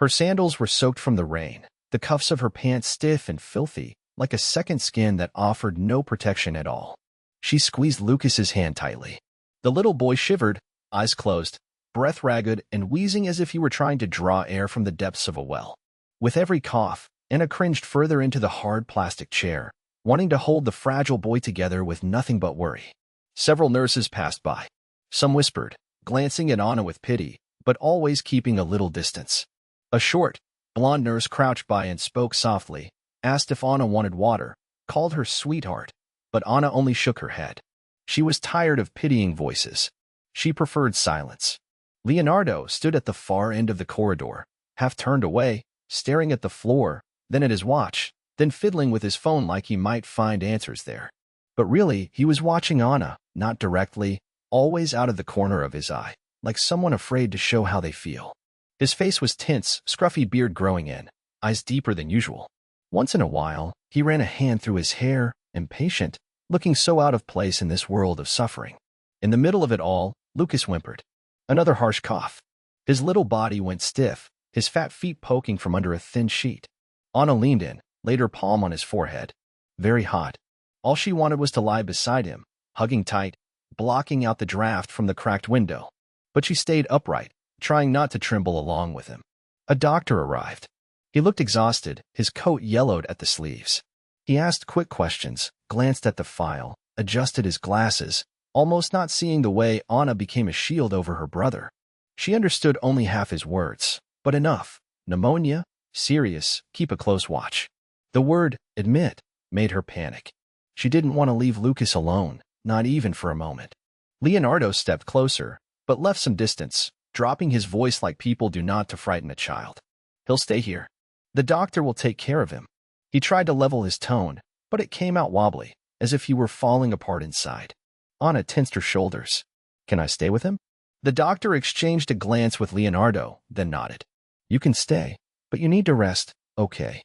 Her sandals were soaked from the rain, the cuffs of her pants stiff and filthy, like a second skin that offered no protection at all. She squeezed Lucas's hand tightly. The little boy shivered, eyes closed, breath ragged and wheezing as if he were trying to draw air from the depths of a well. With every cough, Anna cringed further into the hard plastic chair, wanting to hold the fragile boy together with nothing but worry. Several nurses passed by. Some whispered, glancing at Anna with pity, but always keeping a little distance. A short, blonde nurse crouched by and spoke softly, asked if Anna wanted water, called her sweetheart, but Anna only shook her head. She was tired of pitying voices. She preferred silence. Leonardo stood at the far end of the corridor, half turned away, staring at the floor, then at his watch, then fiddling with his phone like he might find answers there. But really, he was watching Anna, not directly, always out of the corner of his eye, like someone afraid to show how they feel. His face was tense, scruffy beard growing in, eyes deeper than usual. Once in a while, he ran a hand through his hair, impatient, looking so out of place in this world of suffering. In the middle of it all, Lucas whimpered. Another harsh cough. His little body went stiff, his fat feet poking from under a thin sheet. Anna leaned in, laid her palm on his forehead. Very hot. All she wanted was to lie beside him, hugging tight, blocking out the draft from the cracked window. But she stayed upright, trying not to tremble along with him. A doctor arrived. He looked exhausted, his coat yellowed at the sleeves. He asked quick questions, glanced at the file, adjusted his glasses, almost not seeing the way Anna became a shield over her brother. She understood only half his words, but enough. Pneumonia, serious, keep a close watch. The word, admit, made her panic. She didn't want to leave Lucas alone, not even for a moment. Leonardo stepped closer, but left some distance, dropping his voice like people do not to frighten a child. He'll stay here. The doctor will take care of him. He tried to level his tone, but it came out wobbly, as if he were falling apart inside. Anna tensed her shoulders. Can I stay with him? The doctor exchanged a glance with Leonardo, then nodded. You can stay, but you need to rest, okay?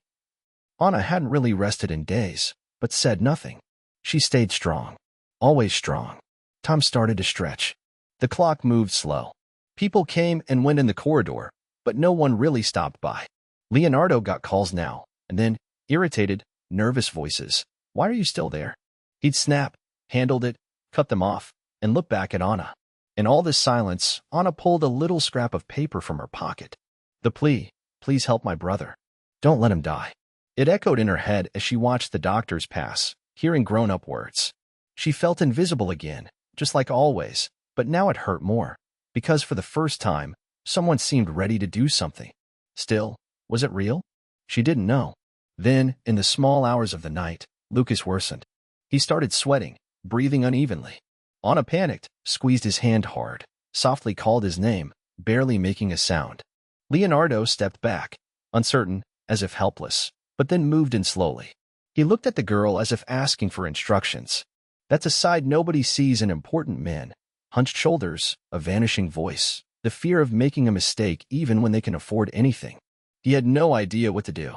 Anna hadn't really rested in days, but said nothing. She stayed strong. Always strong. Tom started to stretch. The clock moved slow. People came and went in the corridor, but no one really stopped by. Leonardo got calls now, and then, irritated, nervous voices. Why are you still there? He'd snap, handled it, cut them off, and look back at Anna. In all this silence, Anna pulled a little scrap of paper from her pocket. The plea, please help my brother. Don't let him die. It echoed in her head as she watched the doctors pass, hearing grown-up words. She felt invisible again, just like always, but now it hurt more, because for the first time, someone seemed ready to do something. Still, was it real? She didn't know. Then, in the small hours of the night, Lucas worsened. He started sweating, breathing unevenly. Anna panicked, squeezed his hand hard, softly called his name, barely making a sound. Leonardo stepped back, uncertain, as if helpless, but then moved in slowly. He looked at the girl as if asking for instructions. That's a side nobody sees in important men. Hunched shoulders, a vanishing voice, the fear of making a mistake even when they can afford anything. He had no idea what to do.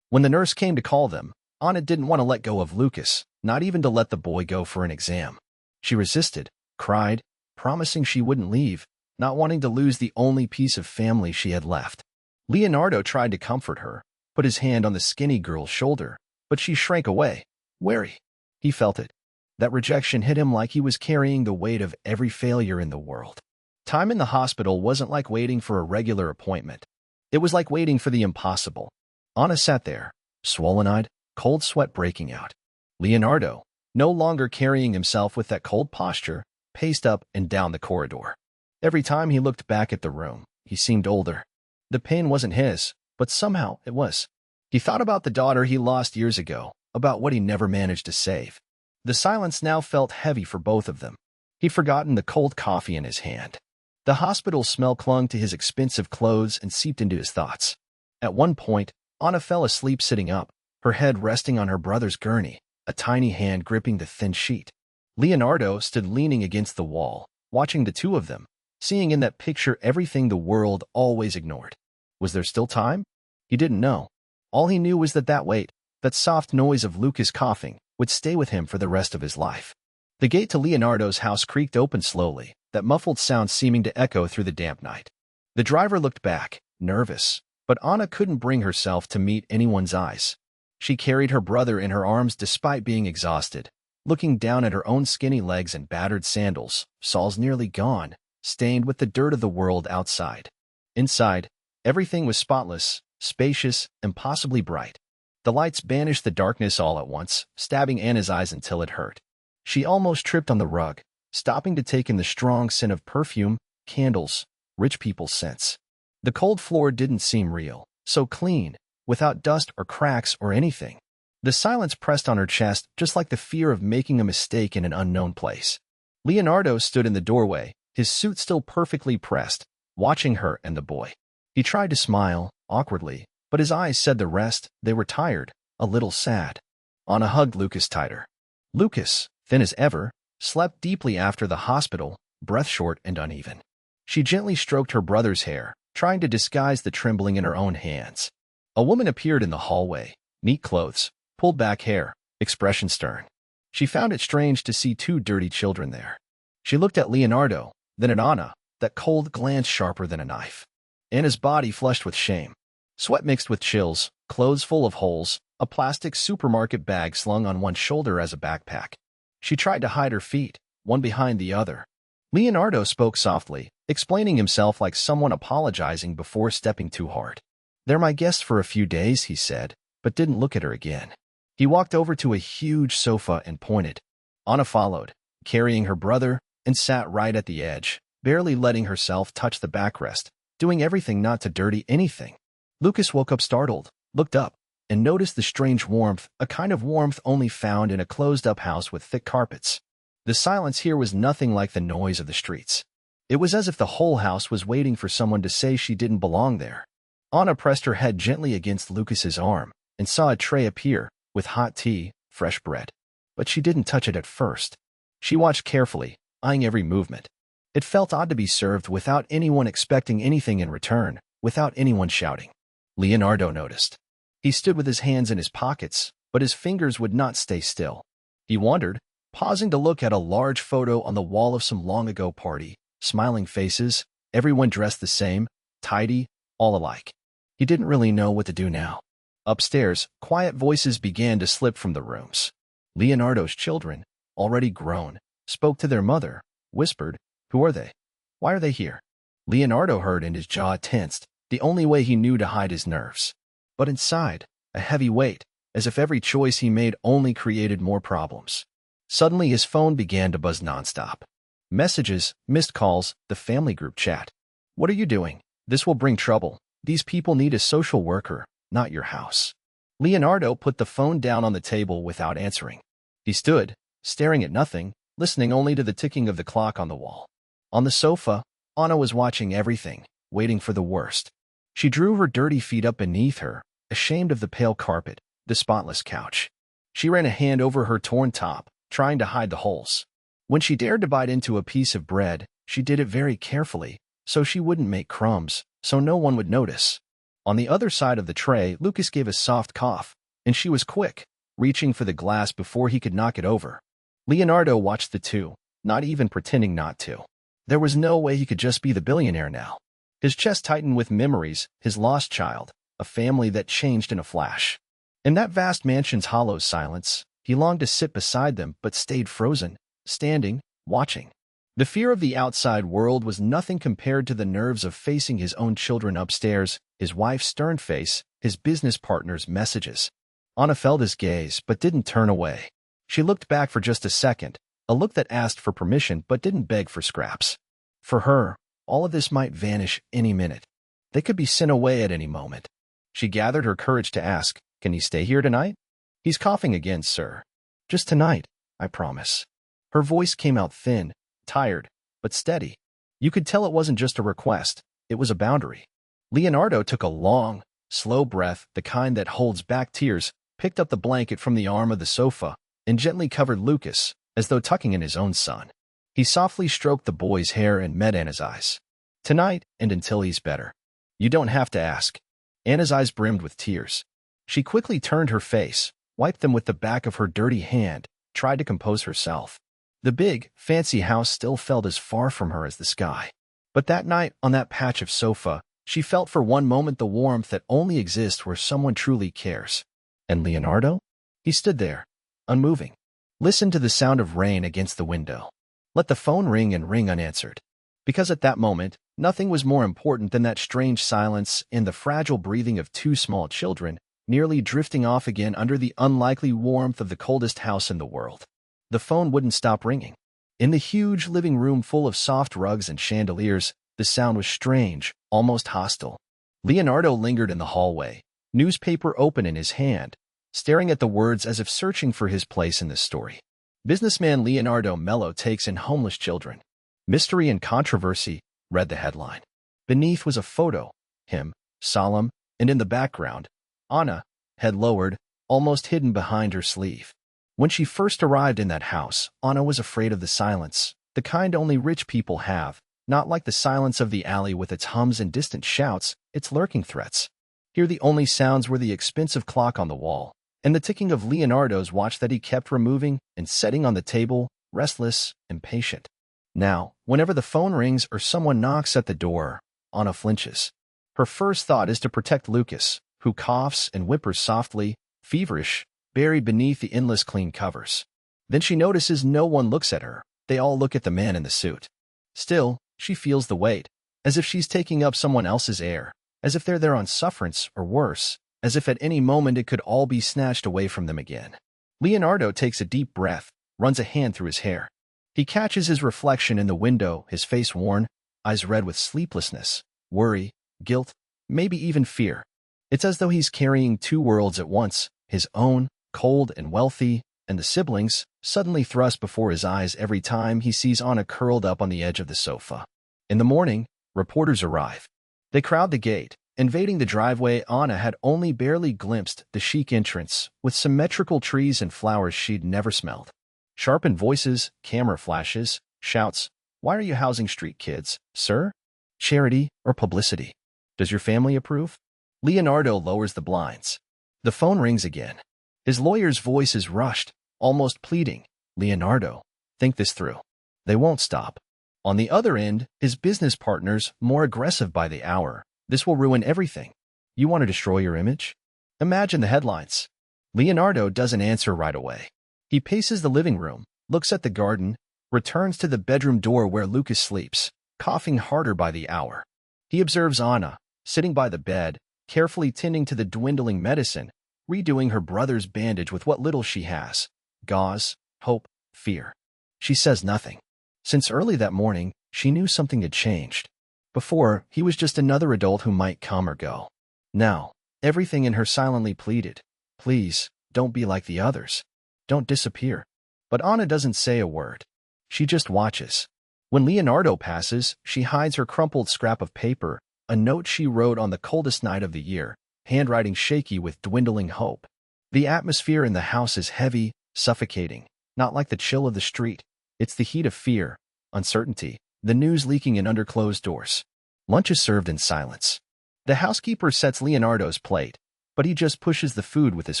When the nurse came to call them, Anna didn't want to let go of Lucas, not even to let the boy go for an exam. She resisted, cried, promising she wouldn't leave, not wanting to lose the only piece of family she had left. Leonardo tried to comfort her, put his hand on the skinny girl's shoulder, but she shrank away, wary. He felt it. That rejection hit him like he was carrying the weight of every failure in the world. Time in the hospital wasn't like waiting for a regular appointment. It was like waiting for the impossible. Anna sat there, swollen-eyed, cold sweat breaking out. Leonardo, no longer carrying himself with that cold posture, paced up and down the corridor. Every time he looked back at the room, he seemed older. The pain wasn't his, but somehow it was. He thought about the daughter he lost years ago, about what he never managed to save. The silence now felt heavy for both of them. He'd forgotten the cold coffee in his hand. The hospital smell clung to his expensive clothes and seeped into his thoughts. At one point, Anna fell asleep sitting up, her head resting on her brother's gurney, a tiny hand gripping the thin sheet. Leonardo stood leaning against the wall, watching the two of them, seeing in that picture everything the world always ignored. Was there still time? He didn't know. All he knew was that weight, that soft noise of Lucas coughing, would stay with him for the rest of his life. The gate to Leonardo's house creaked open slowly, that muffled sound seeming to echo through the damp night. The driver looked back, nervous, but Anna couldn't bring herself to meet anyone's eyes. She carried her brother in her arms despite being exhausted, looking down at her own skinny legs and battered sandals, soles nearly gone, stained with the dirt of the world outside. Inside, everything was spotless, spacious, impossibly bright. The lights banished the darkness all at once, stabbing Anna's eyes until it hurt. She almost tripped on the rug, stopping to take in the strong scent of perfume, candles, rich people's scents. The cold floor didn't seem real, so clean, without dust or cracks or anything. The silence pressed on her chest just like the fear of making a mistake in an unknown place. Leonardo stood in the doorway, his suit still perfectly pressed, watching her and the boy. He tried to smile, awkwardly, but his eyes said the rest. They were tired, a little sad. Anna hugged Lucas tighter. Lucas, thin as ever, slept deeply after the hospital, breath short and uneven. She gently stroked her brother's hair, trying to disguise the trembling in her own hands. A woman appeared in the hallway, neat clothes, pulled back hair, expression stern. She found it strange to see two dirty children there. She looked at Leonardo, then at Anna, that cold glance sharper than a knife. Anna's body flushed with shame. Sweat mixed with chills, clothes full of holes, a plastic supermarket bag slung on one shoulder as a backpack. She tried to hide her feet, one behind the other. Leonardo spoke softly, explaining himself like someone apologizing before stepping too hard. They're my guests for a few days, he said, but didn't look at her again. He walked over to a huge sofa and pointed. Anna followed, carrying her brother, and sat right at the edge, barely letting herself touch the backrest, doing everything not to dirty anything. Lucas woke up startled, looked up, and noticed the strange warmth, a kind of warmth only found in a closed-up house with thick carpets. The silence here was nothing like the noise of the streets. It was as if the whole house was waiting for someone to say she didn't belong there. Anna pressed her head gently against Lucas's arm and saw a tray appear, with hot tea, fresh bread. But she didn't touch it at first. She watched carefully, eyeing every movement. It felt odd to be served without anyone expecting anything in return, without anyone shouting. Leonardo noticed. He stood with his hands in his pockets, but his fingers would not stay still. He wondered, pausing to look at a large photo on the wall of some long-ago party, smiling faces, everyone dressed the same, tidy, all alike. He didn't really know what to do now. Upstairs, quiet voices began to slip from the rooms. Leonardo's children, already grown, spoke to their mother, whispered, "Who are they? Why are they here?" Leonardo heard and his jaw tensed, the only way he knew to hide his nerves. But inside, a heavy weight, as if every choice he made only created more problems. Suddenly his phone began to buzz nonstop. Messages, missed calls, the family group chat. "What are you doing? This will bring trouble. These people need a social worker, not your house." Leonardo put the phone down on the table without answering. He stood, staring at nothing, listening only to the ticking of the clock on the wall. On the sofa, Anna was watching everything, waiting for the worst. She drew her dirty feet up beneath her, ashamed of the pale carpet, the spotless couch. She ran a hand over her torn top, trying to hide the holes. When she dared to bite into a piece of bread, she did it very carefully, so she wouldn't make crumbs, so no one would notice. On the other side of the tray, Lucas gave a soft cough, and she was quick, reaching for the glass before he could knock it over. Leonardo watched the two, not even pretending not to. There was no way he could just be the billionaire now. His chest tightened with memories, his lost child, a family that changed in a flash. In that vast mansion's hollow silence, he longed to sit beside them but stayed frozen, standing, watching. The fear of the outside world was nothing compared to the nerves of facing his own children upstairs, his wife's stern face, his business partner's messages. Anna felt his gaze but didn't turn away. She looked back for just a second, a look that asked for permission but didn't beg for scraps. For her, all of this might vanish any minute. They could be sent away at any moment. She gathered her courage to ask, "Can he stay here tonight?" "He's coughing again, sir." "Just tonight, I promise." Her voice came out thin, tired, but steady. You could tell it wasn't just a request, it was a boundary. Leonardo took a long, slow breath, the kind that holds back tears, picked up the blanket from the arm of the sofa, and gently covered Lucas, as though tucking in his own son. He softly stroked the boy's hair and met Anna's eyes. "Tonight, and until he's better. You don't have to ask." Anna's eyes brimmed with tears. She quickly turned her face, wiped them with the back of her dirty hand, tried to compose herself. The big, fancy house still felt as far from her as the sky. But that night, on that patch of sofa, she felt for one moment the warmth that only exists where someone truly cares. And Leonardo? He stood there, unmoving. Listened to the sound of rain against the window. Let the phone ring and ring unanswered. Because at that moment, nothing was more important than that strange silence and the fragile breathing of two small children, nearly drifting off again under the unlikely warmth of the coldest house in the world. The phone wouldn't stop ringing. In the huge living room full of soft rugs and chandeliers, the sound was strange, almost hostile. Leonardo lingered in the hallway, newspaper open in his hand, staring at the words as if searching for his place in the story. "Businessman Leonardo Mello takes in homeless children. Mystery and controversy," read the headline. Beneath was a photo, him, solemn, and in the background, Anna, head lowered, almost hidden behind her sleeve. When she first arrived in that house, Anna was afraid of the silence, the kind only rich people have, not like the silence of the alley with its hums and distant shouts, its lurking threats. Here the only sounds were the expensive clock on the wall, and the ticking of Leonardo's watch that he kept removing and setting on the table, restless, impatient. Now, whenever the phone rings or someone knocks at the door, Anna flinches. Her first thought is to protect Lucas, who coughs and whimpers softly, feverish, buried beneath the endless clean covers. Then she notices no one looks at her. They all look at the man in the suit. Still, she feels the weight, as if she's taking up someone else's air, as if they're there on sufferance, or worse, as if at any moment it could all be snatched away from them again. Leonardo takes a deep breath, runs a hand through his hair. He catches his reflection in the window, his face worn, eyes red with sleeplessness, worry, guilt, maybe even fear. It's as though he's carrying two worlds at once, his own, cold and wealthy, and the siblings, suddenly thrust before his eyes every time he sees Anna curled up on the edge of the sofa. In the morning, reporters arrive. They crowd the gate. Invading the driveway, Anna had only barely glimpsed the chic entrance, with symmetrical trees and flowers she'd never smelled. Sharpened voices, camera flashes, shouts, Why are you housing street kids, sir? Charity or publicity? Does your family approve? Leonardo lowers the blinds. The phone rings again. His lawyer's voice is rushed, almost pleading. Leonardo, think this through. They won't stop. On the other end, his business partners, more aggressive by the hour. This will ruin everything. You want to destroy your image? Imagine the headlines. Leonardo doesn't answer right away. He paces the living room, looks at the garden, returns to the bedroom door where Lucas sleeps, coughing harder by the hour. He observes Anna, sitting by the bed, carefully tending to the dwindling medicine, redoing her brother's bandage with what little she has. Gauze, hope, fear. She says nothing. Since early that morning, she knew something had changed. Before, he was just another adult who might come or go. Now, everything in her silently pleaded, please, don't be like the others. Don't disappear. But Anna doesn't say a word. She just watches. When Leonardo passes, she hides her crumpled scrap of paper, a note she wrote on the coldest night of the year, handwriting shaky with dwindling hope. The atmosphere in the house is heavy, suffocating, not like the chill of the street. It's the heat of fear, uncertainty, the news leaking in under closed doors. Lunch is served in silence. The housekeeper sets Leonardo's plate, but he just pushes the food with his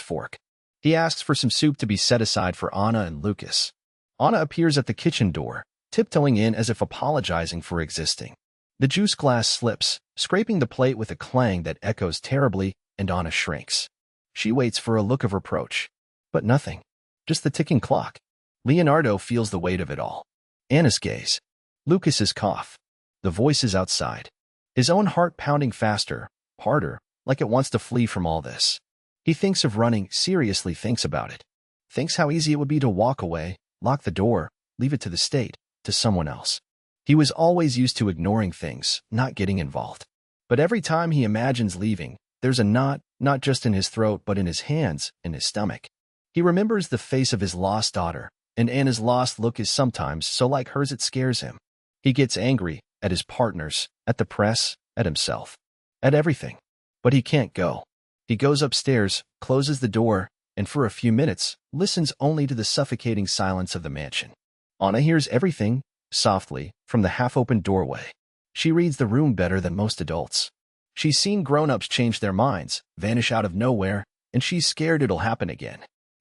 fork. He asks for some soup to be set aside for Anna and Lucas. Anna appears at the kitchen door, tiptoeing in as if apologizing for existing. The juice glass slips, scraping the plate with a clang that echoes terribly, and Anna shrinks. She waits for a look of reproach. But nothing. Just the ticking clock. Leonardo feels the weight of it all. Anna's gaze. Lucas's cough. The voices outside. His own heart pounding faster, harder, like it wants to flee from all this. He thinks of running, seriously thinks about it. Thinks how easy it would be to walk away, lock the door, leave it to the state, to someone else. He was always used to ignoring things, not getting involved. But every time he imagines leaving, there's a knot, not just in his throat but in his hands, in his stomach. He remembers the face of his lost daughter, and Anna's lost look is sometimes so like hers it scares him. He gets angry, at his partners, at the press, at himself, at everything. But he can't go. He goes upstairs, closes the door, and for a few minutes, listens only to the suffocating silence of the mansion. Anna hears everything, softly, from the half-open doorway. She reads the room better than most adults. She's seen grown-ups change their minds, vanish out of nowhere, and she's scared it'll happen again.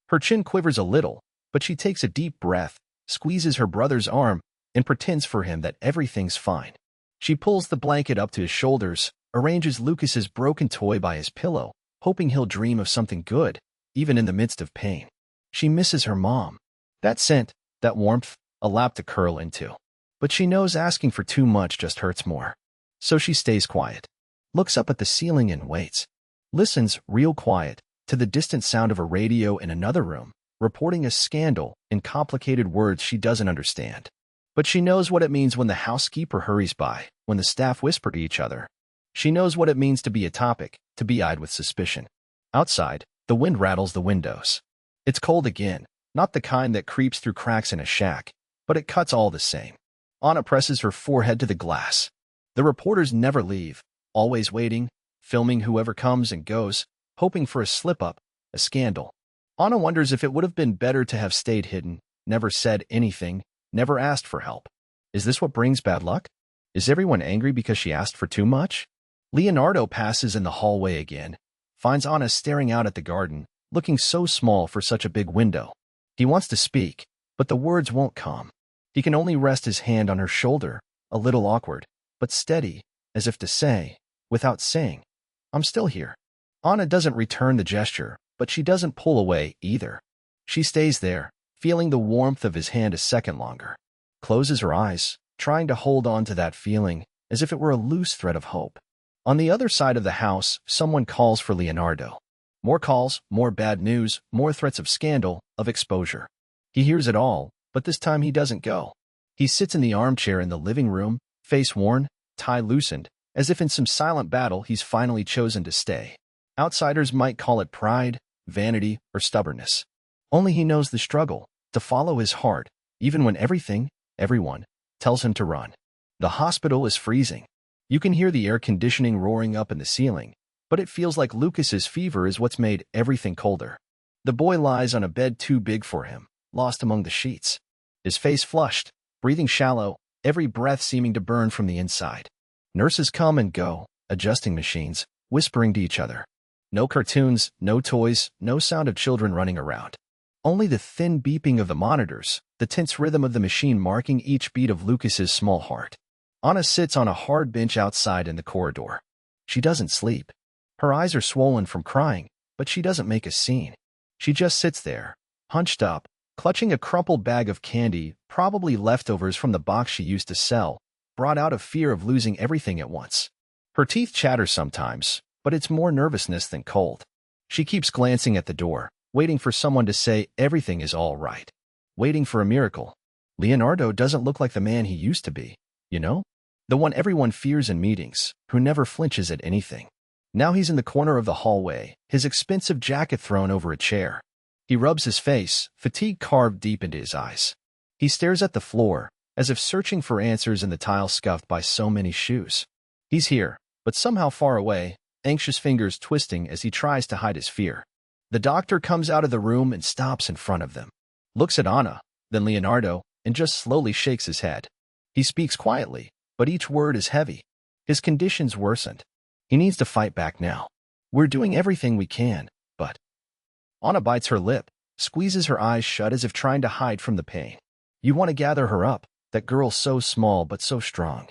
Her chin quivers a little, but she takes a deep breath, squeezes her brother's arm, and pretends for him that everything's fine. She pulls the blanket up to his shoulders, arranges Lucas's broken toy by his pillow, hoping he'll dream of something good, even in the midst of pain. She misses her mom. That scent, that warmth, a lap to curl into. But she knows asking for too much just hurts more. So she stays quiet, looks up at the ceiling and waits. Listens, real quiet, to the distant sound of a radio in another room, reporting a scandal in complicated words she doesn't understand. But she knows what it means when the housekeeper hurries by, when the staff whisper to each other. She knows what it means to be a topic, to be eyed with suspicion. Outside, the wind rattles the windows. It's cold again, not the kind that creeps through cracks in a shack, but it cuts all the same. Anna presses her forehead to the glass. The reporters never leave, always waiting, filming whoever comes and goes, hoping for a slip-up, a scandal. Anna wonders if it would have been better to have stayed hidden, never said anything, never asked for help. Is this what brings bad luck? Is everyone angry because she asked for too much? Leonardo passes in the hallway again, finds Anna staring out at the garden, looking so small for such a big window. He wants to speak, but the words won't come. He can only rest his hand on her shoulder, a little awkward, but steady, as if to say, without saying, I'm still here. Anna doesn't return the gesture, but she doesn't pull away either. She stays there, feeling the warmth of his hand a second longer. Closes her eyes, trying to hold on to that feeling, as if it were a loose thread of hope. On the other side of the house, someone calls for Leonardo. More calls, more bad news, more threats of scandal, of exposure. He hears it all, but this time he doesn't go. He sits in the armchair in the living room, face worn, tie loosened, as if in some silent battle he's finally chosen to stay. Outsiders might call it pride, vanity, or stubbornness. Only he knows the struggle, to follow his heart, even when everything, everyone, tells him to run. The hospital is freezing. You can hear the air conditioning roaring up in the ceiling, but it feels like Lucas's fever is what's made everything colder. The boy lies on a bed too big for him, lost among the sheets. His face flushed, breathing shallow, every breath seeming to burn from the inside. Nurses come and go, adjusting machines, whispering to each other. No cartoons, no toys, no sound of children running around. Only the thin beeping of the monitors, the tense rhythm of the machine marking each beat of Lucas's small heart. Anna sits on a hard bench outside in the corridor. She doesn't sleep. Her eyes are swollen from crying, but she doesn't make a scene. She just sits there, hunched up, clutching a crumpled bag of candy, probably leftovers from the box she used to sell, brought out of fear of losing everything at once. Her teeth chatter sometimes, but it's more nervousness than cold. She keeps glancing at the door, waiting for someone to say everything is all right. Waiting for a miracle. Leonardo doesn't look like the man he used to be, you know? The one everyone fears in meetings, who never flinches at anything. Now he's in the corner of the hallway, his expensive jacket thrown over a chair. He rubs his face, fatigue carved deep into his eyes. He stares at the floor, as if searching for answers in the tile scuffed by so many shoes. He's here, but somehow far away, anxious fingers twisting as he tries to hide his fear. The doctor comes out of the room and stops in front of them. Looks at Anna, then Leonardo, and just slowly shakes his head. He speaks quietly, but each word is heavy. His condition's worsened. He needs to fight back now. We're doing everything we can, but... Anna bites her lip, squeezes her eyes shut as if trying to hide from the pain. You want to gather her up, that girl so small but so strong.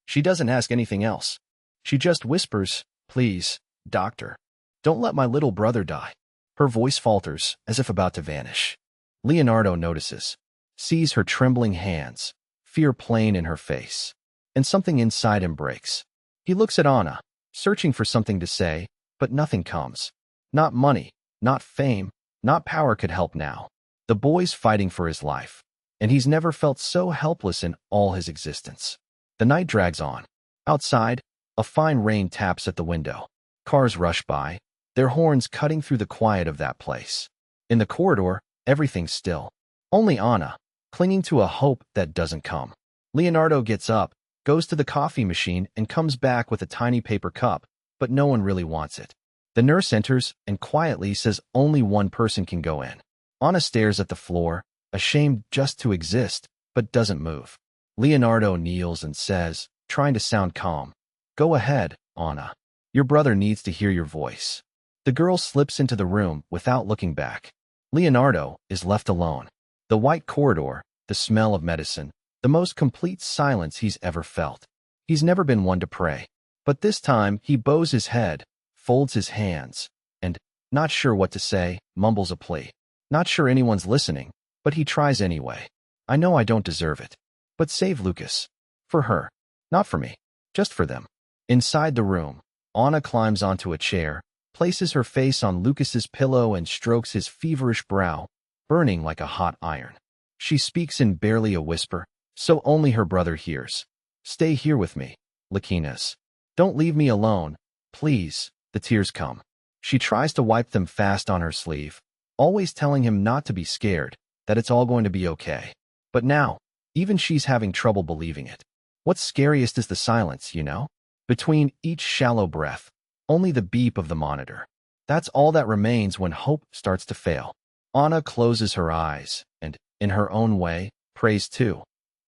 She doesn't ask anything else. She just whispers, "Please, doctor, don't let my little brother die." Her voice falters, as if about to vanish. Leonardo notices, sees her trembling hands, fear plain in her face, and something inside him breaks. He looks at Anna, searching for something to say, but nothing comes. Not money, not fame, not power could help now. The boy's fighting for his life, and he's never felt so helpless in all his existence. The night drags on. Outside, a fine rain taps at the window. Cars rush by, their horns cutting through the quiet of that place. In the corridor, everything's still. Only Anna, clinging to a hope that doesn't come. Leonardo gets up, goes to the coffee machine, and comes back with a tiny paper cup, but no one really wants it. The nurse enters and quietly says only one person can go in. Anna stares at the floor, ashamed just to exist, but doesn't move. Leonardo kneels and says, trying to sound calm, "Go ahead, Anna. Your brother needs to hear your voice." The girl slips into the room without looking back. Leonardo is left alone. The white corridor, the smell of medicine, the most complete silence he's ever felt. He's never been one to pray. But this time he bows his head, folds his hands, and, not sure what to say, mumbles a plea. Not sure anyone's listening, but he tries anyway. "I know I don't deserve it. But save Lucas. For her. Not for me. Just for them." Inside the room, Anna climbs onto a chair, places her face on Lucas's pillow and strokes his feverish brow, burning like a hot iron. She speaks in barely a whisper, so only her brother hears. "Stay here with me, Lakinas. Don't leave me alone, please." The tears come. She tries to wipe them fast on her sleeve, always telling him not to be scared, that it's all going to be okay. But now, even she's having trouble believing it. What's scariest is the silence, you know? Between each shallow breath, only the beep of the monitor. That's all that remains when hope starts to fail. Anna closes her eyes and, in her own way, prays too.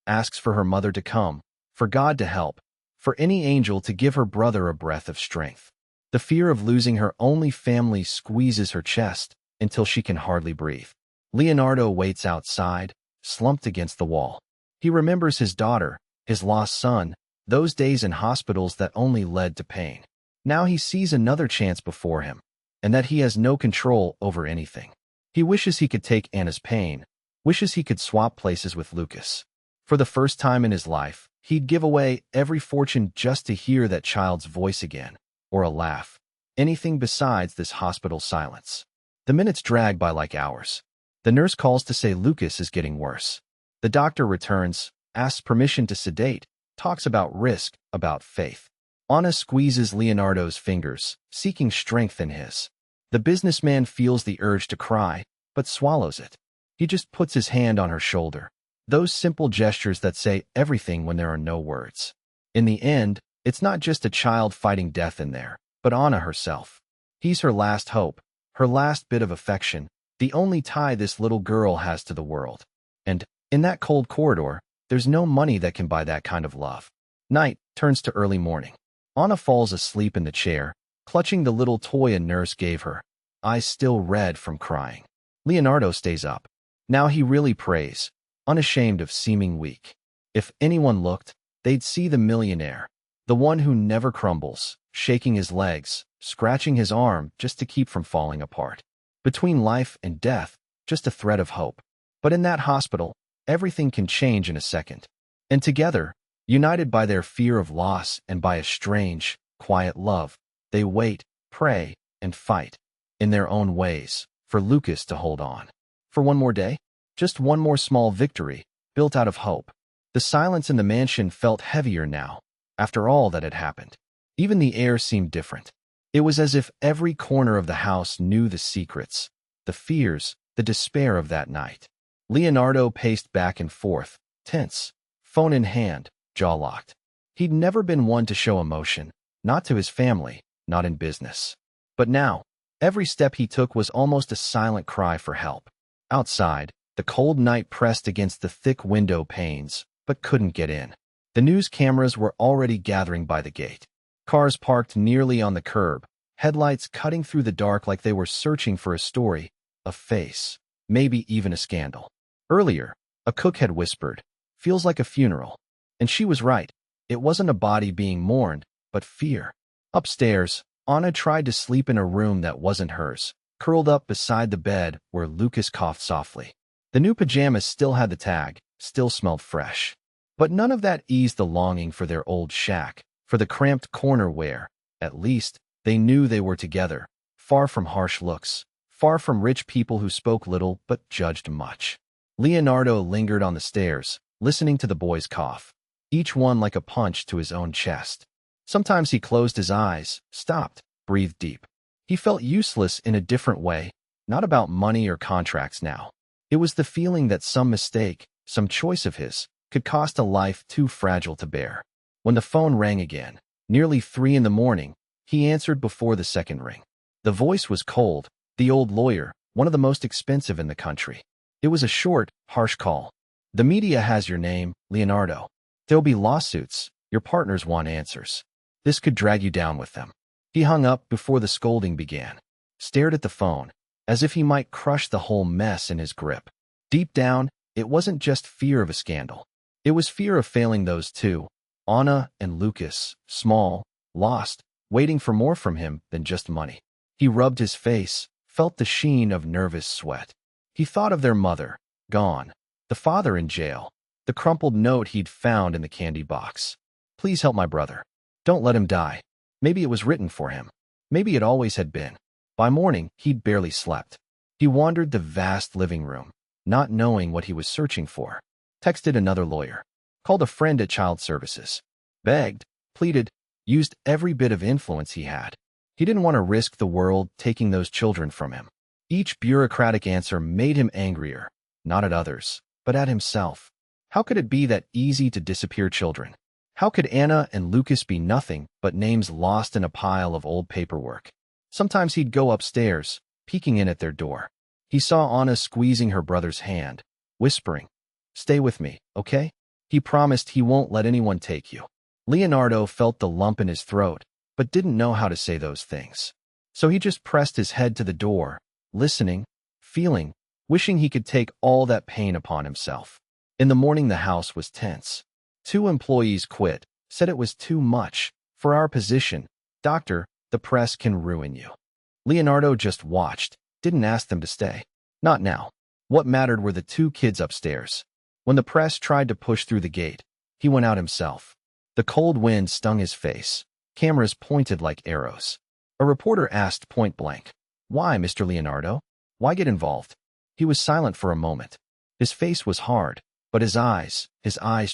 Asks for her mother to come, for God to help, for any angel to give her brother a breath of strength. The fear of losing her only family squeezes her chest until she can hardly breathe. Leonardo waits outside, slumped against the wall. He remembers his daughter, his lost son, those days in hospitals that only led to pain. Now he sees another chance before him, and that he has no control over anything. He wishes he could take Anna's pain, wishes he could swap places with Lucas. For the first time in his life, he'd give away every fortune just to hear that child's voice again, or a laugh, anything besides this hospital silence. The minutes drag by like hours. The nurse calls to say Lucas is getting worse. The doctor returns, asks permission to sedate, talks about risk, about faith. Anna squeezes Leonardo's fingers, seeking strength in his. The businessman feels the urge to cry, but swallows it. He just puts his hand on her shoulder. Those simple gestures that say everything when there are no words. In the end, it's not just a child fighting death in there, but Anna herself. He's her last hope, her last bit of affection, the only tie this little girl has to the world. And, in that cold corridor, There's no money that can buy that kind of love. Night turns to early morning. Anna falls asleep in the chair, clutching the little toy a nurse gave her, eyes still red from crying. Leonardo stays up. Now he really prays, unashamed of seeming weak. If anyone looked, they'd see the millionaire, the one who never crumbles, shaking his legs, scratching his arm just to keep from falling apart. Between life and death, just a thread of hope. But in that hospital, everything can change in a second. And together, united by their fear of loss and by a strange, quiet love, they wait, pray, and fight, in their own ways, for Lucas to hold on. For one more day? Just one more small victory, built out of hope. The silence in the mansion felt heavier now, after all that had happened. Even the air seemed different. It was as if every corner of the house knew the secrets, the fears, the despair of that night. Leonardo paced back and forth, tense, phone in hand, jaw locked. He'd never been one to show emotion, not to his family, not in business. But now, every step he took was almost a silent cry for help. Outside, the cold night pressed against the thick window panes, but couldn't get in. The news cameras were already gathering by the gate. Cars parked nearly on the curb, headlights cutting through the dark like they were searching for a story, a face, maybe even a scandal. Earlier, a cook had whispered, "Feels like a funeral." And she was right. It wasn't a body being mourned, but fear. Upstairs, Anna tried to sleep in a room that wasn't hers, curled up beside the bed where Lucas coughed softly. The new pajamas still had the tag, still smelled fresh. But none of that eased the longing for their old shack, for the cramped corner where, at least, they knew they were together, far from harsh looks, far from rich people who spoke little but judged much. Leonardo lingered on the stairs, listening to the boys cough, each one like a punch to his own chest. Sometimes he closed his eyes, stopped, breathed deep. He felt useless in a different way, not about money or contracts now. It was the feeling that some mistake, some choice of his, could cost a life too fragile to bear. When the phone rang again, nearly 3 in the morning, he answered before the second ring. The voice was cold, the old lawyer, one of the most expensive in the country. It was a short, harsh call. "The media has your name, Leonardo. There'll be lawsuits. Your partners want answers. This could drag you down with them." He hung up before the scolding began, stared at the phone, as if he might crush the whole mess in his grip. Deep down, it wasn't just fear of a scandal. It was fear of failing those two, Anna and Lucas, small, lost, waiting for more from him than just money. He rubbed his face, felt the sheen of nervous sweat. He thought of their mother, gone, the father in jail, the crumpled note he'd found in the candy box. "Please help my brother. Don't let him die." Maybe it was written for him. Maybe it always had been. By morning, he'd barely slept. He wandered the vast living room, not knowing what he was searching for. Texted another lawyer. Called a friend at child services. Begged, pleaded, used every bit of influence he had. He didn't want to risk the world taking those children from him. Each bureaucratic answer made him angrier, not at others, but at himself. How could it be that easy to disappear children? How could Anna and Lucas be nothing but names lost in a pile of old paperwork? Sometimes he'd go upstairs, peeking in at their door. He saw Anna squeezing her brother's hand, whispering, "Stay with me, okay? He promised he won't let anyone take you." Leonardo felt the lump in his throat, but didn't know how to say those things. So he just pressed his head to the door, listening, feeling, wishing he could take all that pain upon himself. In the morning the house was tense. 2 employees quit, said it was too much. "For our position, doctor, the press can ruin you." Leonardo just watched, didn't ask them to stay. Not now. What mattered were the 2 kids upstairs. When the press tried to push through the gate, he went out himself. The cold wind stung his face, cameras pointed like arrows. A reporter asked point blank, "Why, Mr. Leonardo? Why get involved?" He was silent for a moment. His face was hard, but his eyes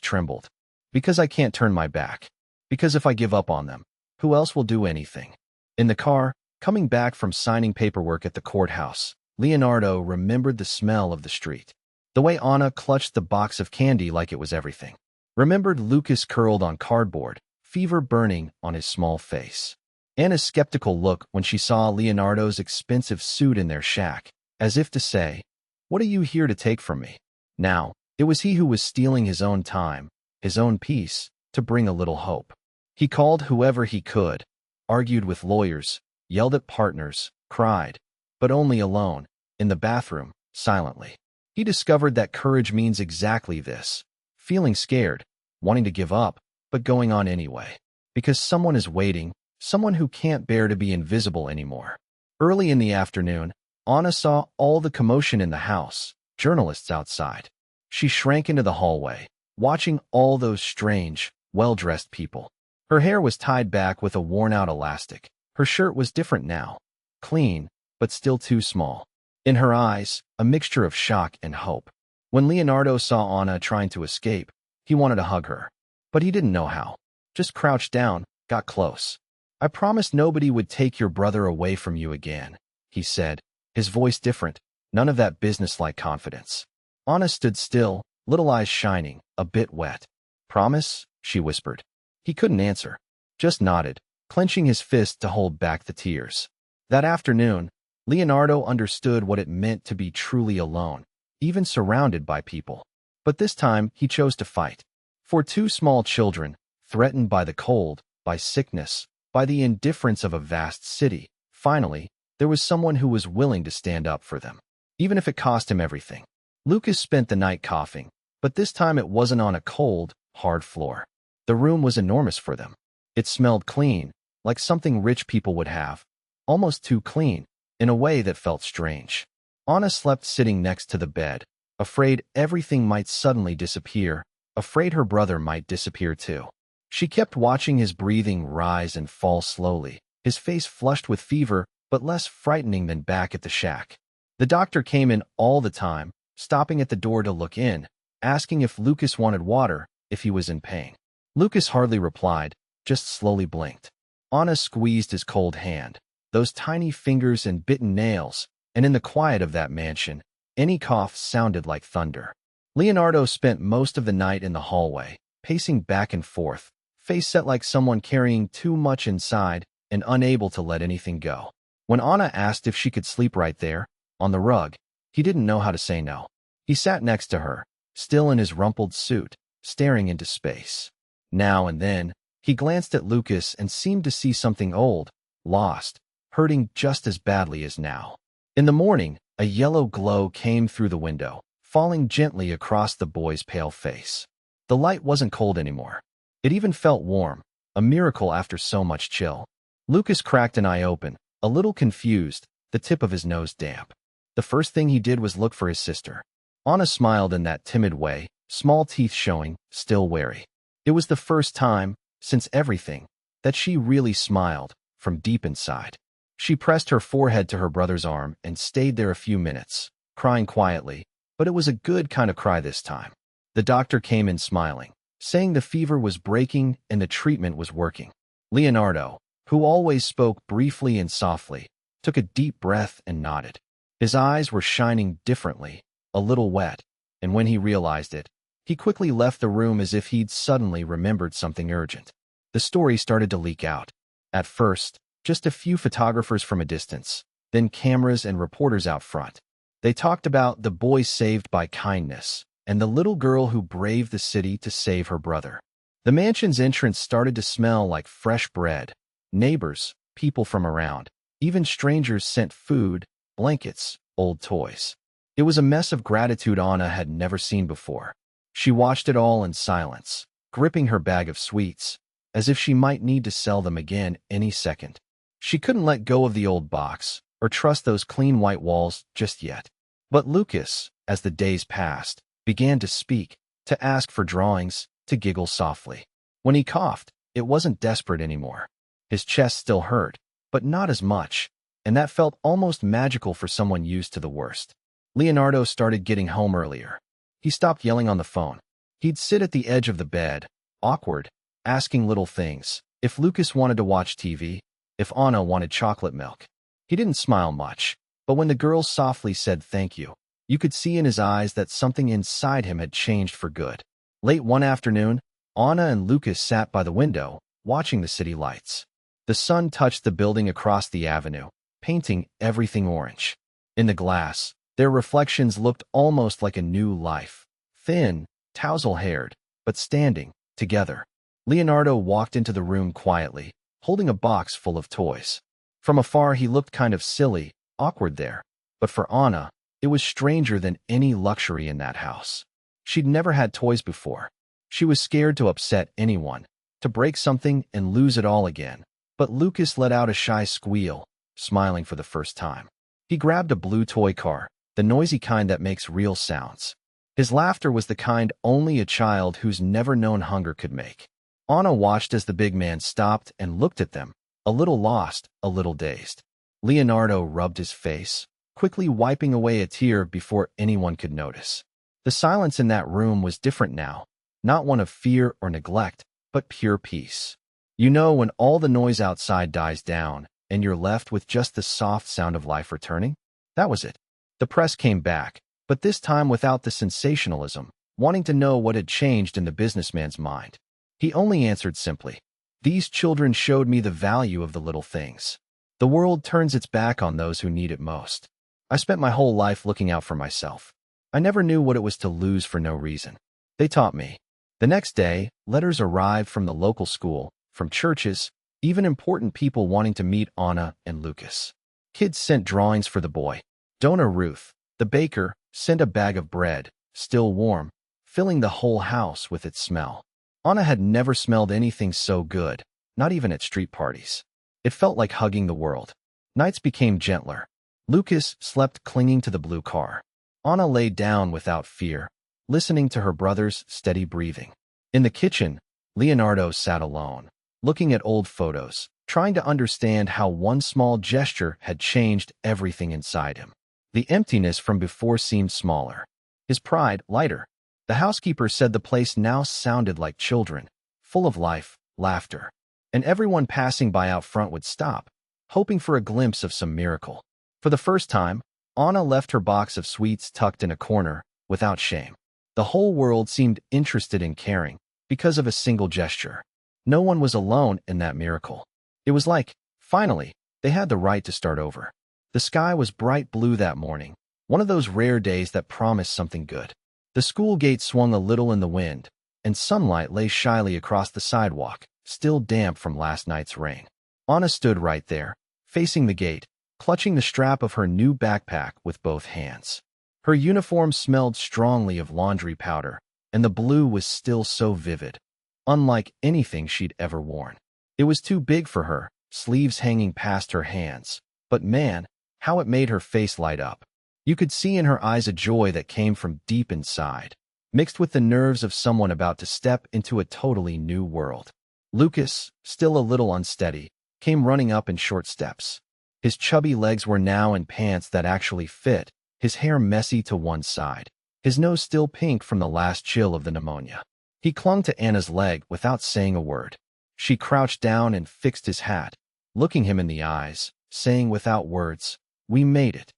trembled. "Because I can't turn my back. Because if I give up on them, who else will do anything?" In the car, coming back from signing paperwork at the courthouse, Leonardo remembered the smell of the street. The way Anna clutched the box of candy like it was everything. Remembered Lucas curled on cardboard, fever burning on his small face. Anna's skeptical look when she saw Leonardo's expensive suit in their shack, as if to say, "What are you here to take from me?" Now, It was he who was stealing his own time, his own peace, to bring a little hope. He called whoever he could, argued with lawyers, yelled at partners, cried, but only alone, in the bathroom, silently. He discovered that courage means exactly this: feeling scared, wanting to give up, but going on anyway. Because someone is waiting, someone who can't bear to be invisible anymore. Early in the afternoon, Anna saw all the commotion in the house, journalists outside. She shrank into the hallway, watching all those strange, well-dressed people. Her hair was tied back with a worn-out elastic. Her shirt was different now, clean, but still too small. In her eyes, a mixture of shock and hope. When Leonardo saw Anna trying to escape, he wanted to hug her. But he didn't know how. Just crouched down, got close. "I promised nobody would take your brother away from you again," he said, his voice different, none of that businesslike confidence. Anna stood still, little eyes shining, a bit wet. "Promise?" she whispered. He couldn't answer, just nodded, clenching his fist to hold back the tears. That afternoon, Leonardo understood what it meant to be truly alone, even surrounded by people. But this time, he chose to fight. For two small children, threatened by the cold, by sickness, by the indifference of a vast city, finally, there was someone who was willing to stand up for them, even if it cost him everything. Lucas spent the night coughing, but this time it wasn't on a cold, hard floor. The room was enormous for them. It smelled clean, like something rich people would have, almost too clean, in a way that felt strange. Anna slept sitting next to the bed, afraid everything might suddenly disappear, afraid her brother might disappear too. She kept watching his breathing rise and fall slowly, his face flushed with fever, but less frightening than back at the shack. The doctor came in all the time, stopping at the door to look in, asking if Lucas wanted water, if he was in pain. Lucas hardly replied, just slowly blinked. Anna squeezed his cold hand, those tiny fingers and bitten nails, and in the quiet of that mansion, any cough sounded like thunder. Leonardo spent most of the night in the hallway, pacing back and forth, face set like someone carrying too much inside and unable to let anything go. When Anna asked if she could sleep right there, on the rug, he didn't know how to say no. He sat next to her, still in his rumpled suit, staring into space. Now and then, he glanced at Lucas and seemed to see something old, lost, hurting just as badly as now. In the morning, a yellow glow came through the window, falling gently across the boy's pale face. The light wasn't cold anymore. It even felt warm, a miracle after so much chill. Lucas cracked an eye open, a little confused, the tip of his nose damp. The first thing he did was look for his sister. Anna smiled in that timid way, small teeth showing, still wary. It was the first time, since everything, that she really smiled, from deep inside. She pressed her forehead to her brother's arm and stayed there a few minutes, crying quietly, but it was a good kind of cry this time. The doctor came in smiling, saying the fever was breaking and the treatment was working. Leonardo, who always spoke briefly and softly, took a deep breath and nodded. His eyes were shining differently, a little wet, and when he realized it, he quickly left the room as if he'd suddenly remembered something urgent. The story started to leak out. At first, just a few photographers from a distance, then cameras and reporters out front. They talked about the boy saved by kindness and the little girl who braved the city to save her brother. The mansion's entrance started to smell like fresh bread. Neighbors, people from around, even strangers sent food, blankets, old toys. It was a mess of gratitude Anna had never seen before. She watched it all in silence, gripping her bag of sweets, as if she might need to sell them again any second. She couldn't let go of the old box, or trust those clean white walls just yet. But Lucas, as the days passed, began to speak, to ask for drawings, to giggle softly. When he coughed, it wasn't desperate anymore. His chest still hurt, but not as much, and that felt almost magical for someone used to the worst. Leonardo started getting home earlier. He stopped yelling on the phone. He'd sit at the edge of the bed, awkward, asking little things. If Lucas wanted to watch TV, if Anna wanted chocolate milk. He didn't smile much, but when the girl softly said thank you could see in his eyes that something inside him had changed for good. Late one afternoon, Anna and Lucas sat by the window, watching the city lights. The sun touched the building across the avenue, painting everything orange. In the glass, their reflections looked almost like a new life, thin, tousle-haired, but standing, together. Leonardo walked into the room quietly, holding a box full of toys. From afar he looked kind of silly, awkward there. But for Anna, it was stranger than any luxury in that house. She'd never had toys before. She was scared to upset anyone, to break something and lose it all again. But Lucas let out a shy squeal, smiling for the first time. He grabbed a blue toy car, the noisy kind that makes real sounds. His laughter was the kind only a child who's never known hunger could make. Anna watched as the big man stopped and looked at them, a little lost, a little dazed. Leonardo rubbed his face, quickly wiping away a tear before anyone could notice. The silence in that room was different now, not one of fear or neglect, but pure peace. You know when all the noise outside dies down and you're left with just the soft sound of life returning? That was it. The press came back, but this time without the sensationalism, wanting to know what had changed in the businessman's mind. He only answered simply, "These children showed me the value of the little things. The world turns its back on those who need it most. I spent my whole life looking out for myself. I never knew what it was to lose for no reason. They taught me." The next day, letters arrived from the local school, from churches, even important people wanting to meet Anna and Lucas. Kids sent drawings for the boy. Donor Ruth, the baker, sent a bag of bread, still warm, filling the whole house with its smell. Anna had never smelled anything so good, not even at street parties. It felt like hugging the world. Nights became gentler. Lucas slept clinging to the blue car. Anna lay down without fear, listening to her brother's steady breathing. In the kitchen, Leonardo sat alone, looking at old photos, trying to understand how one small gesture had changed everything inside him. The emptiness from before seemed smaller, his pride lighter. The housekeeper said the place now sounded like children, full of life, laughter. And everyone passing by out front would stop, hoping for a glimpse of some miracle. For the first time, Anna left her box of sweets tucked in a corner, without shame. The whole world seemed interested in caring, because of a single gesture. No one was alone in that miracle. It was like, finally, they had the right to start over. The sky was bright blue that morning, one of those rare days that promised something good. The school gate swung a little in the wind, and sunlight lay shyly across the sidewalk, still damp from last night's rain. Anna stood right there, facing the gate, clutching the strap of her new backpack with both hands. Her uniform smelled strongly of laundry powder, and the blue was still so vivid, unlike anything she'd ever worn. It was too big for her, sleeves hanging past her hands, but man, how it made her face light up. You could see in her eyes a joy that came from deep inside, mixed with the nerves of someone about to step into a totally new world. Lucas, still a little unsteady, came running up in short steps. His chubby legs were now in pants that actually fit, his hair messy to one side, his nose still pink from the last chill of the pneumonia. He clung to Anna's leg without saying a word. She crouched down and fixed his hat, looking him in the eyes, saying without words, "We made it."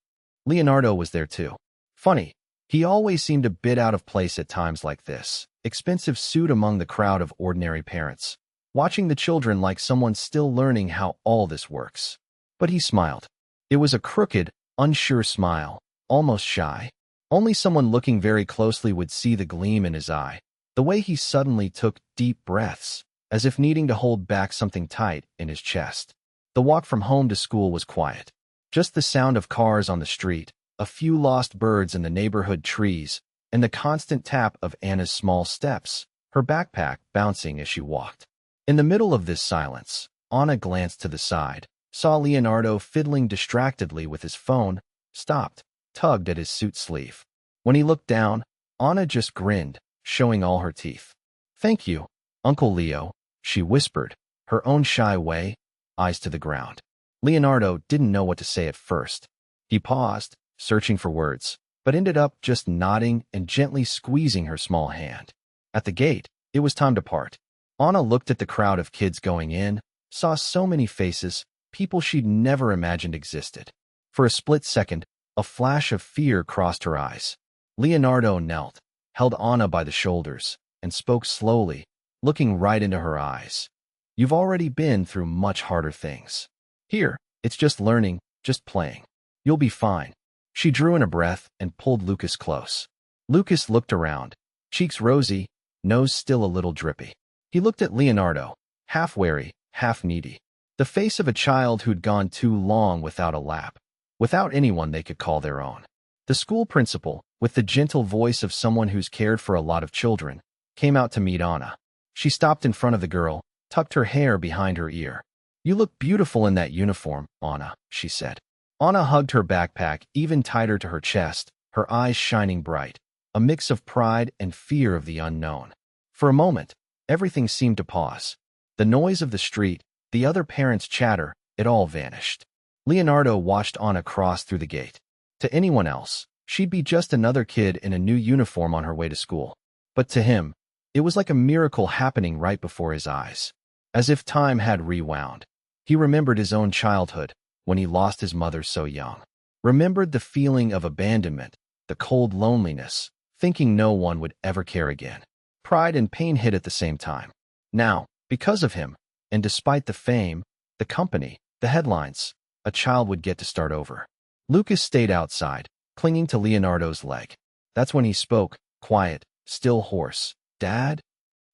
Leonardo was there too. Funny, he always seemed a bit out of place at times like this, expensive suit among the crowd of ordinary parents, watching the children like someone still learning how all this works. But he smiled. It was a crooked, unsure smile, almost shy. Only someone looking very closely would see the gleam in his eye, the way he suddenly took deep breaths, as if needing to hold back something tight in his chest. The walk from home to school was quiet. Just the sound of cars on the street, a few lost birds in the neighborhood trees, and the constant tap of Anna's small steps, her backpack bouncing as she walked. In the middle of this silence, Anna glanced to the side, saw Leonardo fiddling distractedly with his phone, stopped, tugged at his suit sleeve. When he looked down, Anna just grinned, showing all her teeth. "Thank you, Uncle Leo," she whispered, her own shy way, eyes to the ground. Leonardo didn't know what to say at first. He paused, searching for words, but ended up just nodding and gently squeezing her small hand. At the gate, it was time to part. Anna looked at the crowd of kids going in, saw so many faces, people she'd never imagined existed. For a split second, a flash of fear crossed her eyes. Leonardo knelt, held Anna by the shoulders, and spoke slowly, looking right into her eyes. "You've already been through much harder things. Here, it's just learning, just playing. You'll be fine." She drew in a breath and pulled Lucas close. Lucas looked around, cheeks rosy, nose still a little drippy. He looked at Leonardo, half wary, half needy. The face of a child who'd gone too long without a lap, without anyone they could call their own. The school principal, with the gentle voice of someone who's cared for a lot of children, came out to meet Anna. She stopped in front of the girl, tucked her hair behind her ear. "You look beautiful in that uniform, Anna," she said. Anna hugged her backpack even tighter to her chest, her eyes shining bright, a mix of pride and fear of the unknown. For a moment, everything seemed to pause. The noise of the street, the other parents' chatter, it all vanished. Leonardo watched Anna cross through the gate. To anyone else, she'd be just another kid in a new uniform on her way to school. But to him, it was like a miracle happening right before his eyes. As if time had rewound. He remembered his own childhood, when he lost his mother so young. Remembered the feeling of abandonment, the cold loneliness, thinking no one would ever care again. Pride and pain hit at the same time. Now, because of him, and despite the fame, the company, the headlines, a child would get to start over. Lucas stayed outside, clinging to Leonardo's leg. That's when he spoke, quiet, still hoarse. "Dad?"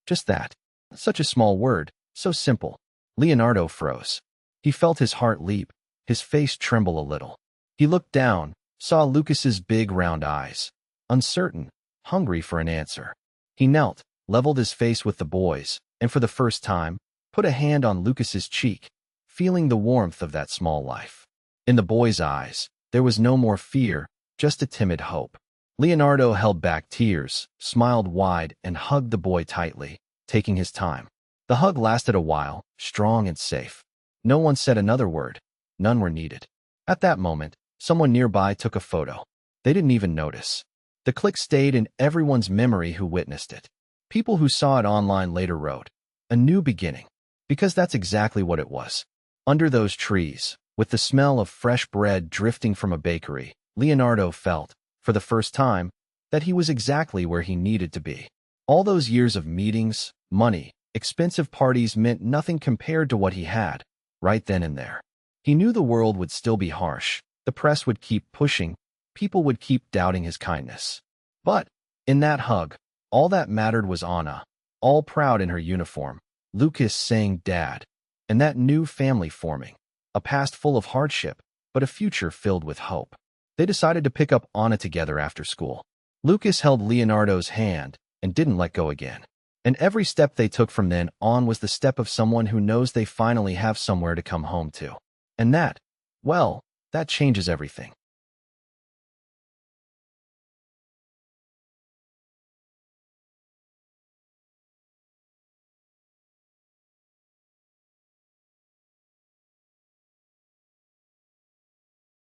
Just that. Such a small word, so simple. Leonardo froze. He felt his heart leap, his face tremble a little. He looked down, saw Lucas's big round eyes, uncertain, hungry for an answer. He knelt, leveled his face with the boy's, and for the first time, put a hand on Lucas's cheek, feeling the warmth of that small life. In the boy's eyes, there was no more fear, just a timid hope. Leonardo held back tears, smiled wide, and hugged the boy tightly, taking his time. The hug lasted a while, strong and safe. No one said another word. None were needed. At that moment, someone nearby took a photo. They didn't even notice. The click stayed in everyone's memory who witnessed it. People who saw it online later wrote, "A new beginning." Because that's exactly what it was. Under those trees, with the smell of fresh bread drifting from a bakery, Leonardo felt, for the first time, that he was exactly where he needed to be. All those years of meetings, money, expensive parties meant nothing compared to what he had, right then and there. He knew the world would still be harsh, the press would keep pushing, people would keep doubting his kindness. But, in that hug, all that mattered was Anna, all proud in her uniform, Lucas saying "Dad," and that new family forming, a past full of hardship, but a future filled with hope. They decided to pick up Anna together after school. Lucas held Leonardo's hand and didn't let go again. And every step they took from then on was the step of someone who knows they finally have somewhere to come home to. And that, well, that changes everything.